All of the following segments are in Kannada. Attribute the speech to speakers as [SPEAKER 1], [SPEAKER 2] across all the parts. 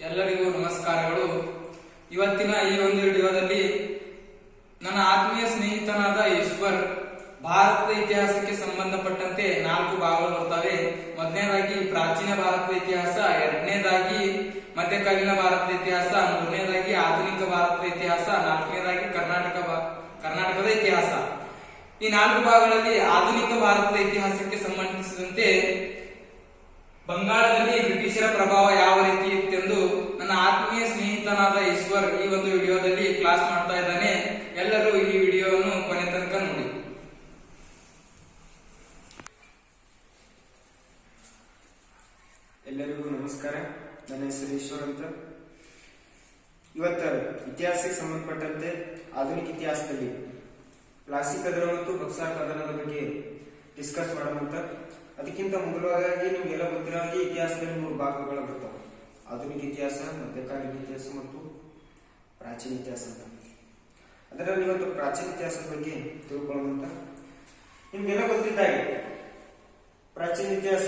[SPEAKER 1] ಎಲ್ಲರಿಗೂ ನಮಸ್ಕಾರಗಳು. ಇವತ್ತಿನ ಈ ಒಂದು ವಿಡಿಯೋದಲ್ಲಿ ನನ್ನ ಆತ್ಮೀಯ ಸ್ನೇಹಿತನಾದ ಈಶ್ವರ್ ಭಾರತದ ಇತಿಹಾಸಕ್ಕೆ ಸಂಬಂಧಪಟ್ಟಂತೆ 4 ಭಾಗಗಳು ಬರ್ತವೆ. ಮೊದಲನೇದಾಗಿ ಪ್ರಾಚೀನ ಭಾರತದ ಇತಿಹಾಸ, ಎರಡನೇದಾಗಿ ಮಧ್ಯಕಾಲೀನ ಭಾರತದ ಇತಿಹಾಸ, ಮೂರನೇದಾಗಿ ಆಧುನಿಕ ಭಾರತದ ಇತಿಹಾಸ, ನಾಲ್ಕನೇದಾಗಿ ಕರ್ನಾಟಕದ ಇತಿಹಾಸ. ಈ 4 ಭಾಗಗಳಲ್ಲಿ ಆಧುನಿಕ ಭಾರತದ ಇತಿಹಾಸಕ್ಕೆ ಸಂಬಂಧಿಸಿದಂತೆ ಬಂಗಾಳದಲ್ಲಿ ಬ್ರಿಟಿಷರ ಪ್ರಭಾವ ಯಾವ ರೀತಿ ಇತ್ತೆಂದು ನನ್ನ ಆತ್ಮೀಯ ಸ್ನೇಹಿತನಾದ ಈಶ್ವರ್ ಈ ಒಂದು ವಿಡಿಯೋದಲ್ಲಿ ಕ್ಲಾಸ್ ಮಾಡ್ತಾ ಇದ್ದಾನೆ. ಎಲ್ಲರೂ ಈ ವಿಡಿಯೋವನ್ನು ಕೊನೆ ತನಕ ನೋಡಿ.
[SPEAKER 2] ಎಲ್ಲರಿಗೂ ನಮಸ್ಕಾರ. ನನ್ನ ಹೆಸರು ಈಶ್ವರ್ ಅಂತ. ಇವತ್ತು ಇತಿಹಾಸಕ್ಕೆ ಸಂಬಂಧಪಟ್ಟಂತೆ ಆಧುನಿಕ ಇತಿಹಾಸದಲ್ಲಿ ಪ್ಲಾಸಿ ಕದನ ಮತ್ತು ಬಕ್ಸಾರ್ ಕದನದ ಬಗ್ಗೆ ಡಿಸ್ಕಸ್ ಮಾಡೋಣ. ಅದಕ್ಕಿಂತ ಮೊದಲಾಗಿ ನಿಮ್ಗೆಲ್ಲ ಗೊತ್ತಿರೋ ಹಾಗೆ ಇತಿಹಾಸದಲ್ಲಿ 3 ಭಾಗಗಳು ಬರ್ತವೆ: ಆಧುನಿಕ ಇತಿಹಾಸ, ಮಧ್ಯಕಾಲೀನ ಇತಿಹಾಸ ಮತ್ತು ಪ್ರಾಚೀನ ಇತಿಹಾಸ ಅಂತ. ಅದರಲ್ಲಿ ಇವತ್ತು ಪ್ರಾಚೀನ ಇತಿಹಾಸದ ಬಗ್ಗೆ ತಿಳ್ಕೊಳ್ಳೋಣ. ನಿಮ್ಗೆಲ್ಲ ಗೊತ್ತಿದ್ದಾಗೆ ಪ್ರಾಚೀನ ಇತಿಹಾಸ,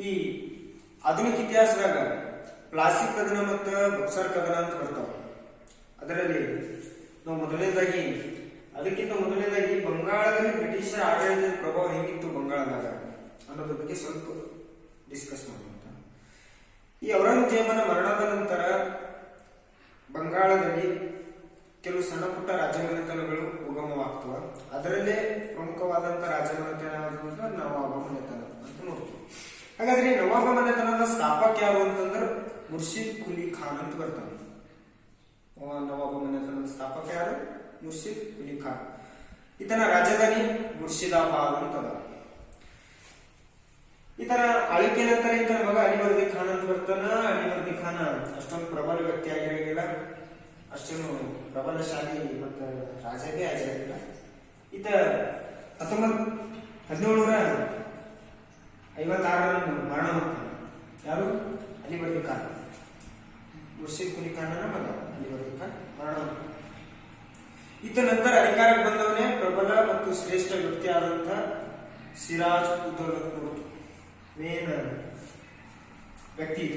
[SPEAKER 2] ಈ ಆಧುನಿಕ ಇತಿಹಾಸದಾಗ ಪ್ಲಾಸಿ ಕದನ ಮತ್ತು ಬಕ್ಸಾರ್ ಕದನ ಅಂತ ಬರ್ತಾವ. ಅದರಲ್ಲಿ ನಾವು ಅದಕ್ಕಿಂತ ಮೊದಲನೇದಾಗಿ ಬಂಗಾಳದಲ್ಲಿ ಬ್ರಿಟಿಷರ ಆಡಳಿತದ ಪ್ರಭಾವ ಹೆಂಗಿತ್ತು ಬಂಗಾಳದಾಗ ಅನ್ನೋದ್ರ ಬಗ್ಗೆ ಸ್ವಲ್ಪ ಡಿಸ್ಕಸ್ ಮಾಡೋಣ. ಈ ಔರಂಗಜೇಬನ ಮರಣದ ನಂತರ ಬಂಗಾಳದಲ್ಲಿ ಕೆಲವು ಸಣ್ಣ ಪುಟ್ಟ ರಾಜಮನೆತನಗಳು ಉಗಮವಾಗ್ತವ. ಅದರಲ್ಲೇ ಪ್ರಮುಖವಾದಂತಹ ರಾಜಮನೆತನ ಯಾವುದು? ನವಾಬ ಮನೆತನ ಅಂತ ನೋಡ್ತೀವಿ. ಹಾಗಾದ್ರೆ ನವಾಬ ಮನೆತನದ ಸ್ಥಾಪಕ ಯಾರು ಅಂತಂದ್ರೆ ಮುರ್ಷಿದ್ ಕುಲಿ ಖಾನ್ ಅಂತ ಬರ್ತಾನೆ. ನವಾಬ ಮನೆತನದ ಸ್ಥಾಪಕ ಯಾರು? ಮುರ್ಷಿದ್ ಕುಲಿ ಖಾನ್. ಈತನ ರಾಜಧಾನಿ ಮುರ್ಷಿದಾಬಾದ್ ಅಂತದ. ಈತನ ಆಳ್ವಿಕೆ ನಂತರ ಈತನ ಮಗ ಅಲಿವರ್ದಿ ಖಾನ್ ಅಂತ ಬರ್ತಾನ. ಅಲಿವರ್ದಿ ಖಾನ್ ಅಷ್ಟೊಂದು ಪ್ರಬಲ ವ್ಯಕ್ತಿ ಆಗಿರಂಗಿಲ್ಲ, ಅಷ್ಟೇನು ಪ್ರಬಲಶಾಲಿ ಮತ್ತು ರಾಜನೇ ಆಗಿರಂಗಿಲ್ಲ. ಈತ 1756 ಮರಣ ಮಾಡ್ತಾನೆ. ಯಾರು? ಅಲಿವರ್ದಿ ಖಾನ್. ಮುರ್ಷಿದ್ ಕುಲಿ ಖಾನನ ಮಗ ಅಲಿವರ್ದಿ ಖಾನ್ ಮರಣ ಮಾಡ್ತಾನೆ. ಈತ ನಂತರ ಅಧಿಕಾರಕ್ಕೆ ಬಂದವನೇ ಪ್ರಬಲ ಮತ್ತು ಶ್ರೇಷ್ಠ ವ್ಯಕ್ತಿ ಆದಂತಹ ಸಿರಾಜ್ ಉದ್ದೌಲಾ ಮೇನ್ ವ್ಯಕ್ತಿ ಈತ.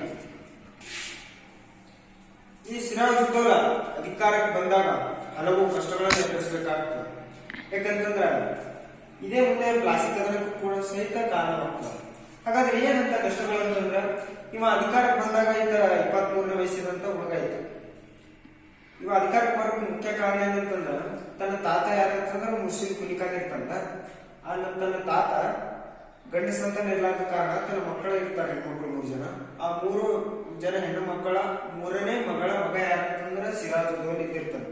[SPEAKER 2] ಈ ಸಿರಾಜ್ ಉದ್ದೌಲಾ ಅಧಿಕಾರಕ್ಕೆ ಬಂದಾಗ ಹಲವು ಕಷ್ಟಗಳನ್ನು ಎದುರಿಸಬೇಕಾಗ್ತದೆ. ಯಾಕಂತಂದ್ರ ಇದೇ ಮುಂದೆ ಪ್ಲಾಸಿ ಕದನಕ್ಕೂ ಕೂಡ ಸಹಿತ ಕಾರಣವಾಗ್ತದೆ. ಹಾಗಾದ್ರೆ ಏನಂತ ಕಷ್ಟಗಳು ಅಂತಂದ್ರ, ಇವ ಅಧಿಕಾರಕ್ಕೆ ಬಂದಾಗ ಈತ 23ನೇ ವಯಸ್ಸಿನಂತ ಹುಡುಗ ಇತ್ತು. ಇವ ಅಧಿಕಾರಕ್ಕೆ ಬರೋಕೆ ಮುಖ್ಯ ಕಾರಣ ಏನಂತಂದ್ರ, ತನ್ನ ತಾತ ಯಾರಂತಂದ್ರ ಮುರ್ಷಿದ್ ಕುಲಿ ಖಾನ್ ಇರ್ತಾನ. ತನ್ನ ತಾತ ಗಂಡ ಸಂತಾನ ಇರ್ಲಾರ್ದ ಕಾರಣ ತನ್ನ ಮಕ್ಕಳು ಇರ್ತಾರೆ, ಹೆಣ್ಮಕ್ಳು 3 ಜನ. ಆ 3 ಜನ ಹೆಣ್ಣು ಮಕ್ಕಳ 3ನೇ ಮಗಳ ಮಗ ಯಾರಂತಂದ್ರ ಸಿರಾಜ್ ಉದ್ದೌಲಾ ಇದ್ದಿರ್ತಾನೆ.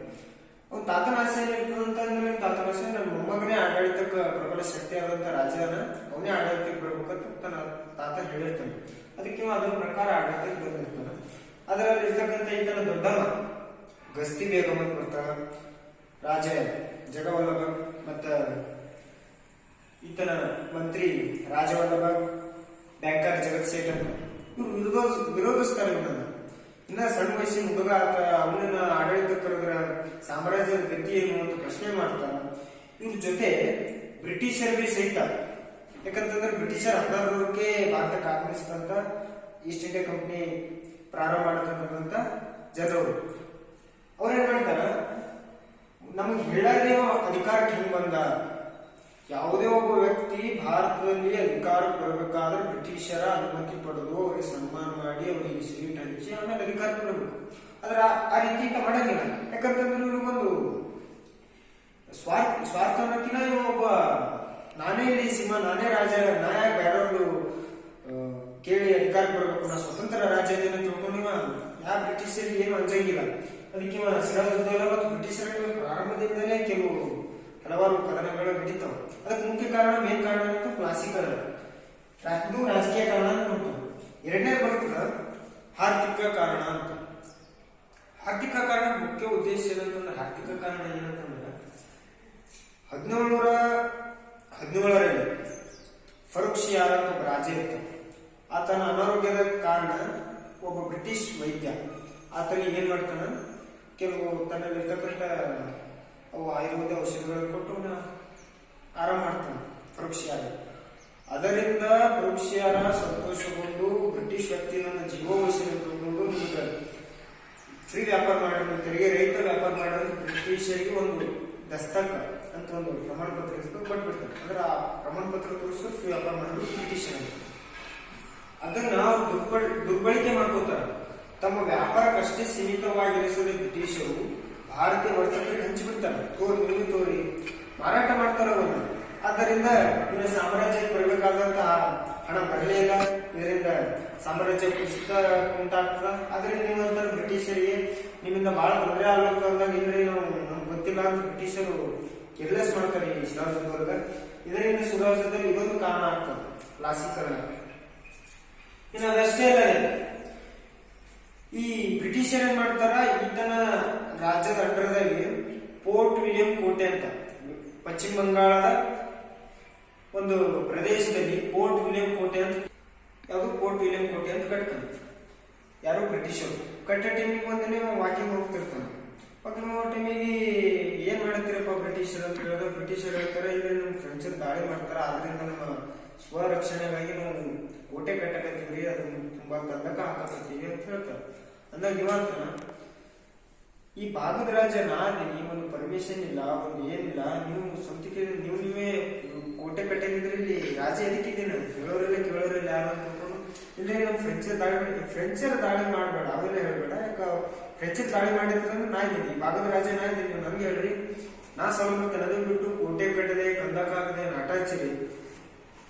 [SPEAKER 2] ಅವ್ನ ತಾತನ ಆಸೆ ಏನಿರ್ತದಂತಂದ್ರೆ, ತಾತನ ಆಸೆ ನನ್ನ ಮೊಮ್ಮಗನೇ ಆಡಳಿತಕ್ಕೆ ಪ್ರಬಲ ಶಕ್ತಿ ಆದಂತ ರಾಜನ ಅವನೇ ಆಡಳಿತಕ್ಕೆ ಬರ್ಬೇಕಂತ ತನ್ನ ತಾತ ಹೇಳಿರ್ತಾನೆ. ಅದಕ್ಕೆ ಅದರ ಪ್ರಕಾರ ಆಡಳಿತಕ್ಕೆ ಬಂದಿರ್ತಾನೆ. ಅದರಲ್ಲಿ ಇರ್ತಕ್ಕಂಥ ಈತನ ದೊಡ್ಡಮ್ಮ ಗಸ್ತಿ ಬೇಗಮ್ ಅಂತ ಬರ್ತಾಳ, ರಾಜ ಜಗವಲ್ಲಭ ಮತ್ತ ಈತನ ಮಂತ್ರಿ ರಾಜವಲ್ಲಭ, ಬ್ಯಾಂಕರ್ ಜಗತ್ ಸೇಠ್ ಅಂತ ಇವ್ರು ವಿರೋಧಿಸ್ತಾರೆ ಇವನನ್ನ. ಇನ್ನ ಸಣ್ಣ ವಯಸ್ಸಿನ ಹುಡುಗ ಆತ, ಅವನನ್ನ ಆಡಳಿತ ಕರೆದ್ರ ಸಾಮ್ರಾಜ್ಯದ ಗತಿ ಏನು ಅಂತ ಪ್ರಶ್ನೆ ಮಾಡ್ತಾರ. ಇವ್ರ ಜೊತೆ ಬ್ರಿಟಿಷರಿಗೆ ಸಹಿತ, ಯಾಕಂತಂದ್ರೆ ಬ್ರಿಟಿಷರ್ 1600ಕ್ಕೆ ಭಾರತಕ್ಕೆ ಆಗಮಿಸಿದಂತ ಈಸ್ಟ್ ಇಂಡಿಯಾ ಕಂಪನಿ ಪ್ರಾರಂಭ ಮಾಡತಕ್ಕಂಥ ಜನರು ಅವ್ರೇನ್ ಮಾಡ್ತಾರ, ನಮಗೆ ಹೇಳದೇ ಅಧಿಕಾರಕ್ಕೆ ಹೆಂಗ್ ಬಂದ, ಯಾವುದೇ ಒಬ್ಬ ವ್ಯಕ್ತಿ ಭಾರತದಲ್ಲಿ ಅಧಿಕಾರಕ್ಕೆ ಬರಬೇಕಾದ್ರೆ ಬ್ರಿಟಿಷರ ಅನುಮತಿ ಪಡೆದು ಅವ್ರಿಗೆ ಸನ್ಮಾನ ಮಾಡಿ ಅವರಿಗೆ ಸ್ವೀಟ್ ಹಂಚಿ ಆಮೇಲೆ ಅಧಿಕಾರಕ್ಕೆ ಬರಬೇಕು. ಆದ್ರೆ ಆ ರೀತಿ ಮಾಡಂಗಿಲ್ಲ. ಯಾಕಂತಂದ್ರೆ ಇವ್ರಿಗೊಂದು ಸ್ವಾರ್ಥ ಅನ್ನೋಕಿನ ಇವ ಒಬ್ಬ ನಾನೇ ಇಲ್ಲಿ ಸಿಂಹ, ನಾನೇ ರಾಜ, ನಾಯ ಬೇರೆಯವರು ಕೇಳಿ ಅಧಿಕಾರಕ್ಕೆ ಬರಬೇಕು, ನಾ ಸ್ವತಂತ್ರ ರಾಜ ಅಂತ ತಿಳ್ಕೊಂಡು ಯಾವ ಬ್ರಿಟಿಷರಿಗೆ ಏನು ಅಂಜಂಗಿಲ್ಲ. ಅದಕ್ಕೆ ಸಿರಾಜ್ ಉದ್ದೌಲಾ ಮತ್ತು ಬ್ರಿಟಿಷರ ಪ್ರಾರಂಭದಿಂದಲೇ ಹಲವಾರು ಕದನಗಳು ನಡೀತಾವ. ಅದಕ್ಕೆ ಮುಖ್ಯ ಕಾರಣ, ಮೇನ್ ಕಾರಣ ಅಂತ ಪ್ಲಾಸಿ ಕದನ. ಇದು ರಾಜಕೀಯ ಕಾರಣ ಅಂತ ನೋಡ್ತಾವ. ಎರಡನೇ ಬರ್ತದ ಆರ್ಥಿಕ ಕಾರಣ ಅಂತ. ಆರ್ಥಿಕ ಕಾರಣ ಮುಖ್ಯ ಉದ್ದೇಶ ಏನಂತಂದ್ರೆ, ಆರ್ಥಿಕ ಕಾರಣ ಏನಂತಂದ್ರೆ 1717ರಲ್ಲಿ ಫರುಕ್ಷಿಯಾರ್ ಅಂತ ಒಬ್ಬ ರಾಜ ಇರ್ತಾನೆ. ಆತನ ಅನಾರೋಗ್ಯದ ಕಾರಣ ಒಬ್ಬ ಬ್ರಿಟಿಷ್ ವೈದ್ಯ ಆತನಿಗೆ ಏನ್ ಮಾಡ್ತಾನ, ಕೆಲವು ತನ್ನಲ್ಲಿರ್ತಕ್ಕಂಥ ಅವು ಆಯುರ್ವೇದ ಔಷಧಿಗಳನ್ನು ಕೊಟ್ಟು ಆರಾಮ ಮಾಡ್ತಾನೆ ಫರುಕ್ಷಿಯಾರ್. ಅದರಿಂದ ಫರುಕ್ಷಿಯಾರ್ ಸಂತೋಷಗೊಂಡು ಬ್ರಿಟಿಷ್ ವ್ಯಕ್ತಿ ನನ್ನ ಜೀವ ಬ್ರಿಟಿಷರಿಗೆ ಒಂದು ದಸ್ತಕ ಅಂತ ಒಂದು ಪ್ರಮಾಣ ಪತ್ರ ಕೊಟ್ಬಿಡ್ತಾರೆ. ಅಂದ್ರೆ ಆ ಪ್ರಮಾಣ ಪತ್ರ ತೋರಿಸೋದು ವ್ಯಾಪಾರ ಮಾಡೋದು ಬ್ರಿಟಿಷರಿಗೆ. ಅದನ್ನ ಅವ್ರು ದುರ್ಬಳಕೆ ಮಾಡ್ಕೋತಾರೆ. ತಮ್ಮ ವ್ಯಾಪಾರಕ್ಕಷ್ಟೇ ಸೀಮಿತವಾಗಿರಿಸಲು ಬ್ರಿಟಿಷರು ಭಾರತೀಯ ವರ್ತಕರಿಗೆ ಹಂಚಿಬಿಡ್ತಾರೆ. ತೋರಿ ಮಾರಾಟ ಮಾಡ್ತಾರೆ ಅವನ್ನ. ಆದ್ದರಿಂದ ಇನ್ನು ಸಾಮ್ರಾಜ್ಯಕ್ಕೆ ಬರಬೇಕಾದಂತಹ ಹಣ ಬರಲೇ ಇಲ್ಲ. ಇದರಿಂದ ಸಾಮ್ರಾಜ್ಯ ಕುಸಿತ ಉಂಟಾಗ್ತದ. ಅದರಿಂದ ನೀವು ಅಂತಾರೆ ಬ್ರಿಟಿಷರಿಗೆ ನಿಮ್ಮಿಂದ ಬಹಳ ತೊಂದರೆ ಆಗ್ಲಂದಾಗ ಇಲ್ರಿ ನಾವು ನಮ್ಗೆ ಗೊತ್ತಿಲ್ಲ ಅಂತ ಬ್ರಿಟಿಷರು ಕೆರ್ಲೆಸ್ ಮಾಡ್ತಾರೆ ಈ ಶಿಲಾಯುಗದೊಳಗ. ಇದರಿಂದ ಶಿಲಾಯುಗದಲ್ಲಿ ಇದೊಂದು ಕಾರಣ ಆಗ್ತದೆ ಕ್ಲಾಸೀಕರಣ. ಇನ್ನು ಅದಷ್ಟೇ ಅಲ್ಲ, ಈ ಬ್ರಿಟಿಷರ್ ಏನ್ ಮಾಡ್ತಾರ, ಈತನ ರಾಜ್ಯದ ಅಂಡರ್ದಾಗಿ ಪೋರ್ಟ್ ವಿಲಿಯಂ ಕೋಟೆ ಅಂತ ಪಶ್ಚಿಮ ಬಂಗಾಳದ ಒಂದು ಪ್ರದೇಶದಲ್ಲಿ ಪೋರ್ಟ್ ವಿಲಿಯಂ ಕೋಟೆ ಅಂತ ಪೋರ್ಟ್ ವಿಲಿಯಂ ಕೋಟೆ ಅಂತ ಕಟ್ತಾನೆ. ಯಾರು ಬ್ರಿಟಿಷರು ಕಟ್ಟ ಟೈಮಿಗೆ ಒಂದಿನ ವಾಕಿಂಗ್ ಹೋಗ್ತಿರ್ತಾನೆ. ವಾಕಿಂಗ್ ಹೋಗೋ ಟೈಮಿಗೆ ಏನ್ ಮಾಡತ್ತೀರಪ್ಪ ಬ್ರಿಟಿಷರ್ ಅಂತ ಹೇಳಿದ್ರೆ ಬ್ರಿಟಿಷರ್ ಹೇಳ್ತಾರೆ, ಇಲ್ಲಿ ನಮ್ಮ ಫ್ರೆಂಚರ್ ದಾಳಿ ಮಾಡ್ತಾರ, ಆದ್ರಿಂದ ನಮ್ಮ ಸ್ವರಕ್ಷಣೆಗಾಗಿ ನಾವು ಕೋಟೆ ಕಟ್ಟಕತ್ತೀವ್ರಿ, ಅದನ್ನ ತುಂಬಾ ಕಂದಕ ಹಾಕಕತ್ತೀವಿ ಅಂತ ಹೇಳ್ತಾರೆ. ಅಂದಾಗ ಇವಂತಾನ, ಈ ಭಾಗದ ರಾಜ ನಾದಿನಿ, ಒಂದು ಪರ್ಮಿಷನ್ ಇಲ್ಲ, ಒಂದು ಏನಿಲ್ಲ, ನೀವು ಸ್ವಂತಿಕೆ ನೀವೇ ಕೋಟೆ ಕಟ್ಟಿದ್ರೆ ಇಲ್ಲಿ ರಾಜ ಎದಕ್ಕಿದ್ದೀನಿ ಕೇಳೋರಿಲ್ಲ ಯಾರು ಅಂತ ಅನ್ಕೊಂಡು ಇಲ್ಲಿ ನಮ್ಮ ಫ್ರೆಂಚರ್ ದಾಳಿ ಮಾಡಬೇಡ, ಅವೆಲ್ಲ ಹೇಳ್ಬೇಡ. ಯಾಕ ಫ್ರೆಂಚರ್ ದಾಳಿ ಮಾಡಿದ್ರೆ ನಾ ಇದ್ದೀನಿ, ಭಾಗದ ರಾಜ ನಾ ಇದ್ದೀನಿ, ನೀವು ನಮ್ಗೆ ಹೇಳ್ರಿ, ನಾ ಸೌಲಭ್ಯ ಅದನ್ನ ಬಿಟ್ಟು ಕೋಟೆ ಕಟ್ಟದೆ ಕಂದಕ ಆಗದೆ ನಾಟ ಹಚ್ಚಿರಿ,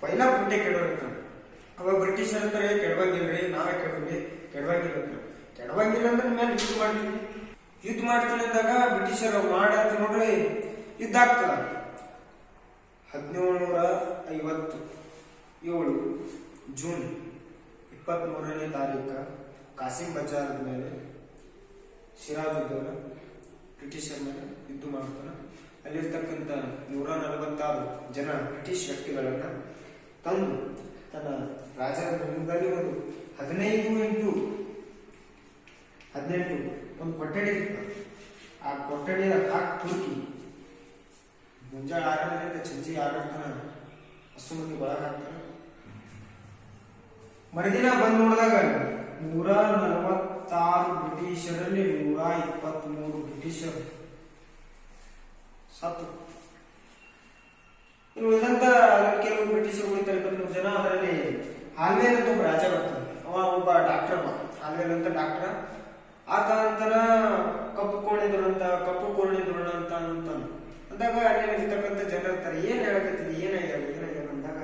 [SPEAKER 2] ಪೈಲ ಕೋಟೆ ಕೆಡೋರ್ತಾನೆ. ಅವಾಗ ಬ್ರಿಟಿಷರ್ ಅಂತಾರೆ ಕೆಡವಂಗಿಲ್ರಿ, ನಾವೇ ಕೆಡವಂಗಿಲ್ಲ ಅಂದ್ರೆ ಮೇಲೆ ಯುದ್ಧ ಮಾಡ್ತೀನಿ ಅಂದಾಗ ಬ್ರಿಟಿಷರು ಮಾಡಂತ ನೋಡ್ರಿ ಯುದ್ಧ ಆಗ್ತದ. 1757 ಜೂನ್ 23ನೇ ತಾರೀಕು ಕಾಸಿಂ ಬಜಾರದ ಮೇಲೆ ಸಿರಾಜುದ್ದೌಲ ಬ್ರಿಟಿಷರ್ ಮೇಲೆ ಯುದ್ಧ ಮಾಡ್ತಾನೆ. ಅಲ್ಲಿರ್ತಕ್ಕಂಥ 146 ಜನ ಬ್ರಿಟಿಷ್ ವ್ಯಕ್ತಿಗಳನ್ನ ತಂದು ತನ್ನ ರಾಜರ ಮುಂದಲ್ಲಿ ಒಂದು 15 18 ಒಂದು ಕೊಠಡಿ ಇರ್ತಾರೆ. ಆ ಕೊಠಡಿಯ ಹಾಕಿ ತುರುಕಿ ಮುಂಜಾನೆ 6 ಸಂಜೆ 6 ತನ ಅಷ್ಟು ಮಂದಿ ಒಳಗೆ ಹಾಕ್ತಾರೆ. ಮರುದಿನ ಬಂದು ನೋಡಿದಾಗ 146 ಬ್ರಿಟಿಷರಲ್ಲಿ 123 ಬ್ರಿಟಿಷರು ಸತ್ತು. ಉಳಿದಂತ ಕೆಲವು ಬ್ರಿಟಿಷರು ಉಳಿತಾರೆ 23 ಜನ. ಅದರಲ್ಲಿ ಹಾಲ್ವೇಲ್ ಅಂತ ಒಬ್ಬ ರಾಜ ಬರ್ತಾನೆ, ಅವ ಒಬ್ಬ ಡಾಕ್ಟರ್. ಹಾಲ್ವೇಲ್ ಅಂತ ಡಾಕ್ಟರ್ ಆತ ಅಂತಾನ ಕಪ್ಪು ಕೋಣೆ ದುರಂತ ಅಂತ ಅಂದಾಗ ಅಲ್ಲಿ ಇರ್ತಕ್ಕಂಥ ಜನ ಇರ್ತಾರೆ, ಏನ್ ಹೇಳಕತ್ತಿದ್ ಏನಾಗ್ಯದ ಅಂದಾಗ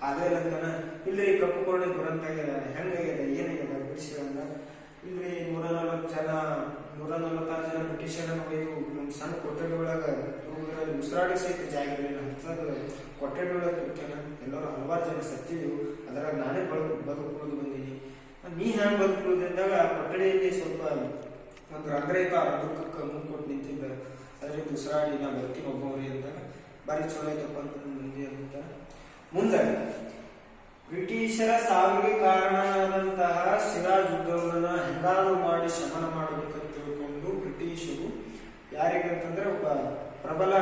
[SPEAKER 2] ಹಾಲ್ವೇಲ್ ಅಂತಾನ, ಇಲ್ರಿ ಕಪ್ಪು ಕೋಣೆ ದುರಂತ ಆಗ್ಯದ, ಹೆಂಗಾಗ್ಯದ ಏನಾಗ್ಯದ ಬ್ರಿಟಿಷರ್ ಅಂದಾಗ, ಇಲ್ರಿ 146 ಜನ ಬ್ರಿಟಿಷರನ್ನು ಒಯ್ದು ನಮ್ ಸಣ್ಣ ಕೊಠಡಿ ಒಳಗ ಉಸಿರಾಡಿ ಸಹಿತ ಜಾಗ ಇರಲಿಲ್ಲ, ಕೊಠಡಿ ಒಳಗೆ ಇರ್ತಾನ, ಎಲ್ಲರೂ ಹಲವಾರು ಜನ ಸತ್ತಿದ್ರು, ಅದರಾಗ ನಾನೇ ಬದುಕುವುದು ಬಂದೀನಿ, ನೀ ಹ್ಯಾಂಗ್ ಬದುಕುವುದು ಅಂದಾಗ ಕೊಠಡಿಯಲ್ಲಿ ಸ್ವಲ್ಪ ಒಂದು ರಂಧ್ರ ಇತ್ತು, ಆ ದುಃಖಕ್ಕೆ ಮುಂದ್ಕೊಟ್ಟು ನಿಂತಿದ್ದ, ಅದರಿಂದ ಉಸಿರಾಡಿ ನಾ ಬರ್ತೀನಿ ಒಬ್ಬವ್ರಿ ಅಂದಾಗ ಬಾರಿ ಚಲೋ ಐತಪ್ಪ ಅಂತ ಮುಂದೆ ಅಂತ. ಮುಂದೆ ಬ್ರಿಟಿಷರ ಸಾವಿಗೆ ಕಾರಣವಾದಂತಹ ಸಿರಾಜುದ್ದೌಲನ ಹೆಂಗಾರು ಮಾಡಿ ಶಮನ ಮಾಡಬೇಕಂತ ತಿಳ್ಕೊಂಡು ಬ್ರಿಟಿಷರು ಯಾರಿಗಂತಂದ್ರೆ ಒಬ್ಬ ಪ್ರಬಲ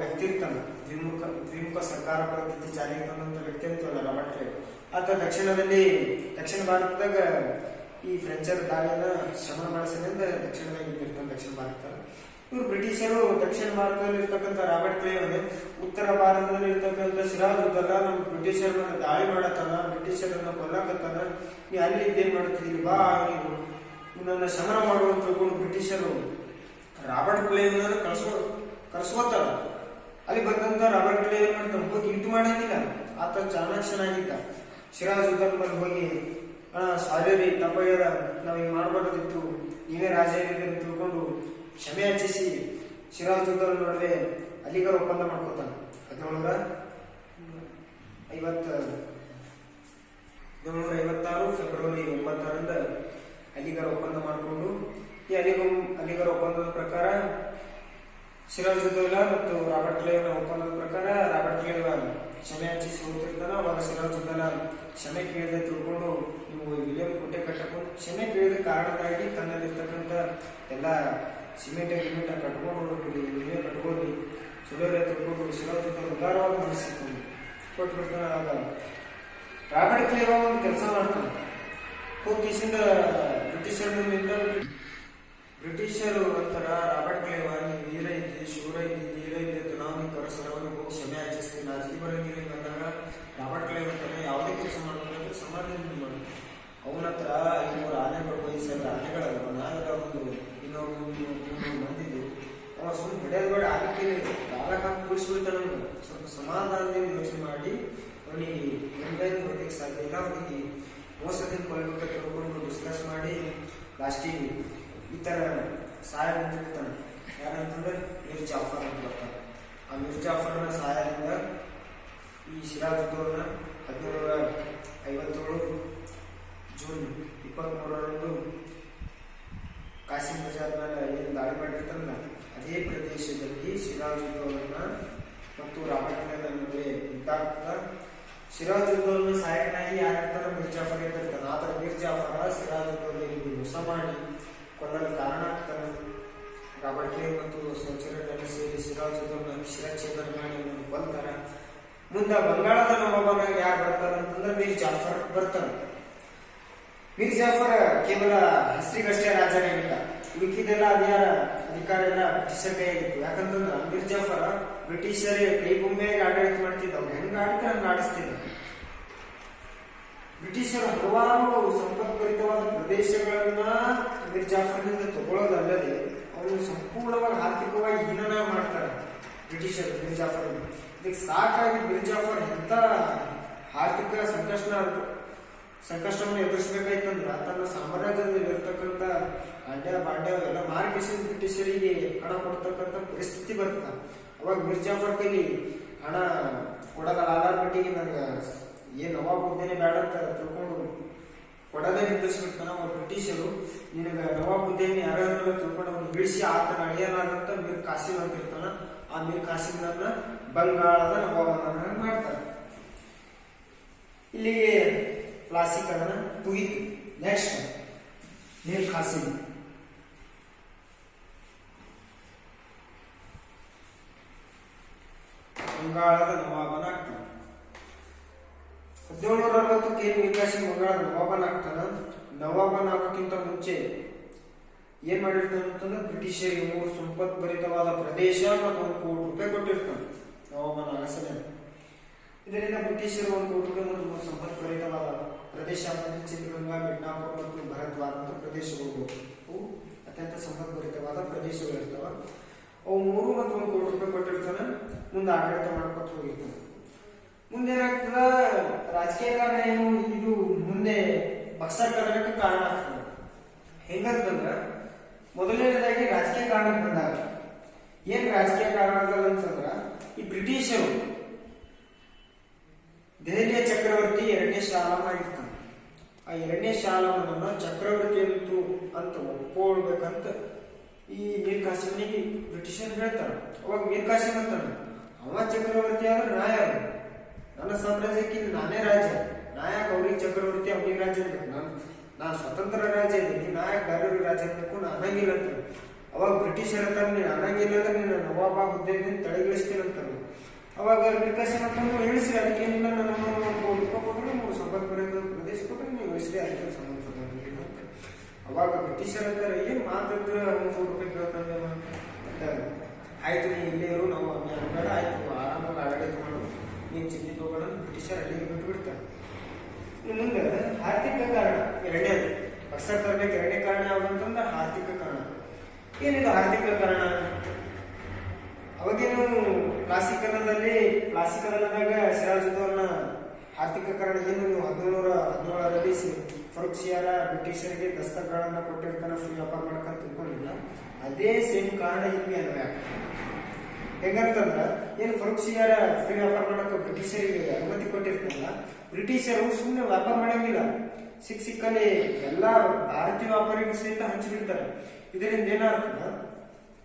[SPEAKER 2] ವ್ಯಕ್ತಿ ಇರ್ತಾನೆ, ದ್ವಿಮುಖ ಸರ್ಕಾರ ಪದ್ಧತಿ ಜಾರಿಗೆ ತಂದಂತ ವ್ಯಕ್ತಿ ಅಂತಲ್ಲ ರಾಬರ್ಟ್ ಕ್ಲೈವ್. ಆತ ದಕ್ಷಿಣ ಭಾರತದಾಗ ಈ ಫ್ರೆಂಚರ್ ದಾಳಿಯನ್ನ ಶಮನ ಮಾಡಿಸಲಿಂದ ದಕ್ಷಿಣ ಭಾರತ. ಇವರು ಬ್ರಿಟಿಷರು ದಕ್ಷಿಣ ಭಾರತದಲ್ಲಿ ಇರ್ತಕ್ಕಂಥ ರಾಬರ್ಟ್ ಕ್ಲೈವ್ ಉತ್ತರ ಭಾರತದಲ್ಲಿ ಇರ್ತಕ್ಕಂಥ ಸಿರಾಜುದ್ದೌಲ ನಮ್ಮ ಬ್ರಿಟಿಷರನ್ನ ದಾಳಿ ಮಾಡತ್ತಾನ, ಬ್ರಿಟಿಷರನ್ನ ಕೊಲ್ಲಕತ್ತಾನ, ನೀ ಅಲ್ಲಿ ಇದ್ದೇನ್ ಮಾಡ್ತಿದ್ದೀನಿ, ಬಾ ನೀವು ನನ್ನ ಶಮನ ಮಾಡುವಂತ ತಿಳ್ಕೊಂಡು ಬ್ರಿಟಿಷರು ರಾಬರ್ಟ್ ಕ್ಲೈವ್ ಕರ್ಸ್ಕೋತಾರ. ಅಲ್ಲಿ ಬಂದಂತ ರಾಬರ್ಟ್ ಕ್ಲೈವ್ ಏನ್ ಮಾಡ್ತಾನೆ, ಹೋಗಿ ಯುದ್ಧ ಮಾಡಂಗಿಲ್ಲ, ಆತ ಚಾಣಾಕ್ಷನಾಗಿದ್ದ. ಸಿರಾಜುದ್ದೌಲ ಮೇಲೆ ಹೋಗಿ ಸಾರಿ ರೀ ತಪ್ಪಾಗ್ಯದ, ನಾವ್ ಹಿಂಗ್ ಮಾಡ್ಬಾರ್ದಿತ್ತು, ನೀವೇ ರಾಜ ಅಂತ ತಿಳ್ಕೊಂಡು ಕ್ಷಮೆ ಯಾಚಿಸಿ ಸಿರಾಜುದ್ದೌಲ ನಡುವೆ ಅಲಿಗರ್ ಒಪ್ಪಂದ ಮಾಡ್ಕೋತಾನೆ. 1756 ಫೆಬ್ರವರಿ 9ರಂದು ಅಲಿಗರ್ ಒಪ್ಪಂದ ಮಾಡಿಕೊಂಡು ಈ ಅಲಿಗರ್ ಒಪ್ಪಂದದ ಪ್ರಕಾರ ಸಿರಾಜುದ್ದೌಲ ಮತ್ತು ರಾಬರ್ಟ್ ಕ್ಲೈವ್ ಒಪ್ಪಂದದ ಪ್ರಕಾರ ರಾಬರ್ಟ್ ಕ್ಲೈವ್ ಕ್ಷಮೆ ಯಾಚಿಸಿ ಹೋಗ್ತಿರ್ತಾನ. ಅವಾಗ ಸಿರಾಜುದ್ದೌಲ ಕ್ಷಮೆ ಕೇಳಿದೆ ತಿಳ್ಕೊಂಡು ನೀವು ವಿಲಿಯಂ ಕೋಟೆ ಕಟ್ಟಕೊಂಡು ಕ್ಷಮೆ ಕೇಳಿದ ಕಾರಣಕ್ಕಾಗಿ ತನ್ನಲ್ಲಿರ್ತಕ್ಕಂಥ ಎಲ್ಲ ಸಿಮೆಂಟ್ ಕಟ್ಕೊಂಡು ನೀವೇ ಕಟ್ಕೊಂಡು ಸುಲಭ ತಿಳ್ಕೊಂಡು ಸಿರಾಜುದ್ದೌಲ ಉದಾರವಾಗಿ ಮನಸ್ಸಿಕೊಂಡು ಕೊಟ್ಬಿಡ್ತಾನೆ. ಆಗ ರಾಬರ್ಟ್ ಕ್ಲೈವ್ ಒಂದು ಕೆಲಸ ಮಾಡ್ತಾನೆ, ಹೋಗಿಸಿಂದ ಬ್ರಿಟಿಷರು ಅಂತಾರ ರಾಬರ್ಟ್ ಕ್ಲೈವ್ ನೀ ವೀರ ಇದ್ದಿ, ಶೂರ ಇದ್ದಿ ಧೀರ ಇದ್ದಿತ್ತು ನಾವು ನೀ ಕರಸರವನ್ನು ಹೋಗಿ ಕ್ಷಮೆ ಯಾಚಿಸ್ತೀನಿ ನಾಚಿಕೆ ಬರೋಂಗಿಲ್ಲ ಬಂದಾಗ ರಾಬರ್ಟ್ ಕ್ಲೈವ್ ಅಂತಾನೆ ಯಾವುದೇ ಕೆಲಸ ಮಾಡಬೇಕಂದ್ರೆ ಸಮಾಧಾನ ಮಾಡಿ ಅವನ ಹತ್ರ 500 ಆನೆಗಳು ವಯಸ್ಸಾದ ಆನೆಗಳಲ್ಲ ನಾಲ್ಕ ಒಂದು ಇನ್ನೊಂದು 300 ಮಂದಿದ್ದು ಅವ ಸುಮ್ಮನೆ ಬಿಡೋದು ಬೇಡ ಆಗಕ್ಕೆ ಕಾಲ ಹಾಕಿ ಕುಳಿಸ್ಬಿಡ್ತಾನೆ ಅವನು ಸ್ವಲ್ಪ ಸಮಾಧಾನದಿಂದ ಯೋಚನೆ ಮಾಡಿ ಅವನಿಗೆ ಎಂಬೈದು ಹೊರಲಿಕ್ಕೆ ಸಾಧ್ಯ ಇಲ್ಲ ಅವನಿಗೆ ಮೋಸದಿಂದ ಕೊಲ್ಲಬೇಕು ತಿಳ್ಕೊಂಡು ಡಿಸ್ಕಸ್ ಮಾಡಿ ಲಾಸ್ಟಿಗೆ ಈ ಥರ ಸಹಾಯ ಬಂದಿರ್ತಾನೆ ಯಾರಂತಂದ್ರೆ ಮೀರ್ ಜಾಫರ್ ಅಂತ ಬರ್ತಾನೆ ಆ ಮೀರ್ ಜಾಫರ್ನ ಸಹಾಯದಿಂದ ಈ ಸಿರಾಜುದ್ದೌಲನ 1757 ಜೂನ್ 23ರಂದು ಕಾಸಿಂ ಬಜಾರ್ ಮೇಲೆ ಏನು ದಾಳಿ ಮಾಡಿರ್ತಾರಲ್ಲ ಅದೇ ಪ್ರದೇಶದಲ್ಲಿ ಸಿರಾಜುದ್ದೌಲನ ಮತ್ತು ರಾಬರ್ಟ್ ಕ್ಲೈವ್ ನಡುವೆ ಉಂಟಾಗ್ತದ. ಸಿರಾಜುದ್ದೌಲನ ಸಹಾಯಕನಾಗಿ ಯಾರಿರ್ತಾರ ಮೀರ್ ಜಾಫರ್ ಇರ್ತಾನೆ. ಆದ್ರೆ ಮೀರ್ ಜಾಫರ ಸಿರಾಜುದ್ದೌಲನಿಗೆ ಮೋಸ ಮಾಡಿ ಕೊಲ್ಲಲು ಕಾರಣ ಆಗ್ತಾನೆ. ರಾಬರ್ಟ್ ಕ್ಲೈವ್ ಮತ್ತು ಸಹಚರರೆಲ್ಲ ಸೇರಿ ಸಿರಾಜುದ್ದೌಲನ ಶಿರಚ್ಛೇದನ ಮಾಡಿ ಅವನನ್ನು ಕೊಲ್ತಾರ. ಮುಂದೆ ಬಂಗಾಳದ ನವಾಬನಾಗಿ ಯಾರು ಬರ್ತಾರೆ ಅಂತಂದ್ರೆ ಮೀರ್ ಜಾಫರ್ ಬರ್ತಾನೆ. ಮೀರ್ ಜಾಫರ್ ಕೇವಲ ಹೆಸರಿಗಷ್ಟೇ ರಾಜನಾಗಿಲ್ಲ, ಉಳಿಕಿದೆಲ್ಲ ಅಧಿಕಾರ ಎಲ್ಲ ಬ್ರಿಟಿಷರ್ ಕೈಯಾಗಿತ್ತು. ಯಾಕಂತಂದ್ರೆ ಮೀರ್ ಜಾಫರ್ ಬ್ರಿಟಿಷರೇ ಕೈ ಬೊಂಬೆಯಾಗಿ ಆಡಳಿತ ಮಾಡ್ತಿದ್ದವ್ರು, ಹೆಂಗ ಆಡ್ತಾರೆ ಹಂಗ ಆಡಿಸ್ತಿದ್ದ. ಬ್ರಿಟಿಷರು ಹಲವಾರು ಸಂಪತ್ಭರಿತವಾದ ಪ್ರದೇಶಗಳನ್ನ ಮೀರ್ ಜಾಫರ್ನಿಂದ ತಗೊಳ್ಳೋದಲ್ಲದೆ ಅವರು ಸಂಪೂರ್ಣವಾಗಿ ಆರ್ಥಿಕವಾಗಿ ಹೀನನ ಮಾಡ್ತಾರೆ ಬ್ರಿಟಿಷರು ಮೀರ್ ಜಾಫರ್. ಇದಕ್ಕೆ ಸಾಕಾಗಿ ಮೀರ್ ಜಾಫರ್ ಎಂತ ಆರ್ಥಿಕ ಸಂಕಷ್ಟವನ್ನು ಎದುರಿಸಬೇಕಾಯ್ತಂದ್ರ ತನ್ನ ಸಾಮ್ರಾಜ್ಯದಲ್ಲಿ ಇರ್ತಕ್ಕಂಥ ಬಾಂಡ್ಯ ಎಲ್ಲ ಮಾರ್ಕೆಸಿನ ಬ್ರಿಟಿಷರಿಗೆ ಹಣ ಕೊಡ್ತಕ್ಕಂಥ ಪರಿಸ್ಥಿತಿ ಬರ್ತದೆ. ಅವಾಗ ಮೀರ್ ಜಾಫರ್ ಕೈಲಿ ಹಣ ಕೊಡೋದ ಆಧಾರ ಮಟ್ಟಿಗೆ ನನಗೆ ಏನ್ ನವಾಬ್ ಹುದ್ದೆನೆ ಬೇಡ ಅಂತ ತಿಳ್ಕೊಂಡು ಕೊಡೋದೇ ನಿರ್ಧರಿಸ್ಬಿಡ್ತಾನ. ಅವ್ರು ಬ್ರಿಟಿಷರು ನಿನಗೆ ನವಾಬ್ ಹುದ್ದೆಯನ್ನು ಯಾರ್ಯಾರ ತಿಳ್ಕೊಂಡು ಅವ್ನು ಬಿಡಿಸಿ ಆತನ ಅಳಿಯಲಾದಂತ ಮೀರ್ ಕಾಸಿಂ ಅಂತ ಇರ್ತಾನ. ಆ ಮೀರ್ ಕಾಸಿಂನ ಬಂಗಾಳದ ನವಾಬನ ಮಾಡ್ತಾರೆ. ಇಲ್ಲಿಗೆ ಕ್ಲಾಸಿಕರಣ ಮುಗಿತು. ನೆಕ್ಸ್ಟ್ ಮೀರ್ ಕಾಸಿಂ. ಬಂಗಾಳದ ನವಾಬನ ಆಗ್ತಾನೆ. 1760ಕ್ಕೆ ಮೀರ್ ಕಾಸಿಂ ಬಂಗಾಳದ ನವಾಬನ ಆಗ್ತಾನ. ನವಾಬನ ಆಗೋಕ್ಕಿಂತ ಮುಂಚೆ ಏನ್ ಮಾಡಿರ್ತಾನೆ ಅಂತಂದ್ರೆ ಬ್ರಿಟಿಷರಿಗೆ 3 ಸಂಪತ್ಭರಿತವಾದ ಪ್ರದೇಶ ಮತ್ತು $1 ಕೋಟಿ ಕೊಟ್ಟಿರ್ತಾನೆ ನವಾಬನ ಆಗಸನೆ. ಇದರಿಂದ ಬ್ರಿಟಿಷರು $1 ಕೋಟಿ ಮತ್ತು 3 ಸಂಪತ್ಭರಿತವಾದ ಪ್ರದೇಶ ಅಂತಂದ್ರೆ ಚಿತ್ರಗಂಗಾ, ಮಿಡ್ನಾಪುರ ಮತ್ತು ಭರದ್ವಾರ ಅಂತ ಪ್ರದೇಶಗಳು ಅವು ಅತ್ಯಂತ ಸಂಪತ್ಭರಿತವಾದ ಪ್ರದೇಶಗಳಿರ್ತಾವ. ಅವು 3 ಮತ್ತು $1 ಕೋಟಿ ಕೊಟ್ಟಿರ್ತಾನೆ. ಮುಂದೆ ಆಡಳಿತ ಮಾಡ್ಕೊತ ಹೋಗಿರ್ತಾನೆ. ಮುಂದೆ ಏನಾಗ್ತದ, ರಾಜಕೀಯ ಕಾರಣ ಏನು, ಇದು ಮುಂದೆ ಬಕ್ಸರ್ ಕದನಕ್ಕೆ ಕಾರಣ ಆಗ್ತದೆ. ಹೆಂಗಂತಂದ್ರ ಮೊದಲನೇದಾಗಿ ರಾಜಕೀಯ ಕಾರಣಕ್ಕೆ ಬಂದಾಗ ಏನ್ ರಾಜಕೀಯ ಕಾರಣ ಅಂತಂದ್ರ ಈ ಬ್ರಿಟಿಷರು ದೆಹಲಿಯ ಚಕ್ರವರ್ತಿ 2ನೇ ಶಾ ಆಲಂ ಆಗಿರ್ತಾನೆ. ಆ 2ನೇ ಶಾ ಆಲಂನನ್ನ ಚಕ್ರವರ್ತಿ ಅಂತ ಒಪ್ಕೊಳ್ಬೇಕಂತ ಈ ಮೀರ್ ಕಾಸಿಂನಿಗೆ ಬ್ರಿಟಿಷರು ಹೇಳ್ತಾರೆ. ಅವಾಗ ಮೀರ್ ಕಾಸಿಂ ಅಂತಾನೆ, ಅವ ಚಕ್ರವರ್ತಿ ಆದ್ರೆ ನಾ ಯಾರು, ನನ್ನ ಸಾಮ್ರಾಜ್ಯಕ್ಕೆ ನಾನೇ ರಾಜ, ನಾಯಕ ಅವ್ರಿಗೆ ಚಕ್ರವರ್ತಿ ಅವ್ರಿಗೆ ರಾಜ ಇರ್ಬೇಕು, ನಾನು ಸ್ವತಂತ್ರ ರಾಜ ಇದ್ದೀನಿ, ನಾಯಕ ಬೇರೆ ರಾಜ ಇರ್ಬೇಕು, ನಾನು ಅನ್ನಂಗಿಲ್ಲ ಅಂತ. ಅವಾಗ ಬ್ರಿಟಿಷರ್ ಅಂತಾರೆ, ನೀನು ಅನ್ನಂಗಿಲ್ಲ ಅಂದ್ರೆ ನೀನು ನವಾಬ ಹುದ್ದೆಯಿಂದ ತಡೆಗಿಳಿಸ್ತೀನಿ ಅಂತಾರೆ. ಅವಾಗ ಮೀರ್ ಕಾಸಿಂ ಅಂತಂದ್ರೆ ಇಳಿಸ್ರಿ, ಅದಕ್ಕೇನಿಲ್ಲ, ನನ್ನ $1 ಕೋಟಿ ಕೊಟ್ಟರೆ 3 ಸಂಪತ್ಭರಿತ ಪ್ರದೇಶ ಕೊಟ್ಟರೆ ನೀವು ಇಳಿಸ್ರಿ, ಅದಕ್ಕೆ ಸಂಬಂಧಪಟ್ಟ. ಅವಾಗ ಬ್ರಿಟಿಷರ್ ಅಂತಾರೆ, ಏನ್ ಮಾತಾಡಿದ್ರೆ $1 ಕೋಟಿ ಕೇಳ್ತಾನೆ ಅಂತ. ಆಯ್ತು ನೀ ಇಲ್ಲೇ ಇರು, ನಾವು ಬೇಡ, ಆಯ್ತು ಆರಾಮಾಗಿ ಆಡಳಿತ ಮಾಡು, ನೀವು ಚಿಂತೆ ತಗೋಣ, ಬ್ರಿಟಿಷರ್ ಅಲ್ಲಿಗೆ ಬಿಟ್ಟು ಬಿಡ್ತಾರೆ. ಮುಂದೆ ಆರ್ಥಿಕ ಕಾರಣ ಎರಡನೇದು, ಬಕ್ಸರ್ ತರಬೇಕು. 2ನೇ ಕಾರಣ ಯಾವ್ದಂತಂದ್ರೆ ಆರ್ಥಿಕ ಕಾರಣ. ಏನಿದು ಆರ್ಥಿಕ ಕಾರಣ? ಅವಾಗೇನು ಕ್ಲಾಸಿಕಲ್ದಾಗ ಸಿರಾಜುದ್ದೌಲನ ಆರ್ಥಿಕ ಕಾರಣ ಏನು, 1717ರಲ್ಲಿ ಫರೂಕ್ ಸಿಯಾರ ಬ್ರಿಟಿಷರಿಗೆ ದಸ್ತಕಗಳನ್ನ ಕೊಟ್ಟಿರ್ತಾನೆ ಫ್ರೀ ವ್ಯಾಪಾರ ಮಾಡಕಂತ ತಿಳ್ಕೊಂಡಿಲ್ಲ. ಅದೇ ಸೇಮ್ ಕಾರಣ ಇಲ್ಲಿ ಅನ್ವಯ ಆಗ್ತದೆ. ಹೆಂಗಂತಂದ್ರ ಏನು ಫರೂಕ್ ಸಿಯಾರ ಫ್ರೀ ವ್ಯಾಪಾರ ಮಾಡಕ್ಕೆ ಬ್ರಿಟಿಷರಿಗೆ ಅನುಮತಿ ಕೊಟ್ಟಿರ್ತಾರಲ್ಲ, ಬ್ರಿಟಿಷರು ಸುಮ್ಮನೆ ವ್ಯಾಪಾರ ಮಾಡಂಗಿಲ್ಲ, ಸಿಕ್ಕಲ್ಲಿ ಎಲ್ಲಾ ಭಾರತೀಯ ವ್ಯಾಪಾರಿಗಳು ಸಹಿತ ಹಂಚಿಬಿಡ್ತಾರೆ. ಇದರಿಂದ ಏನಾಗ್ತದ,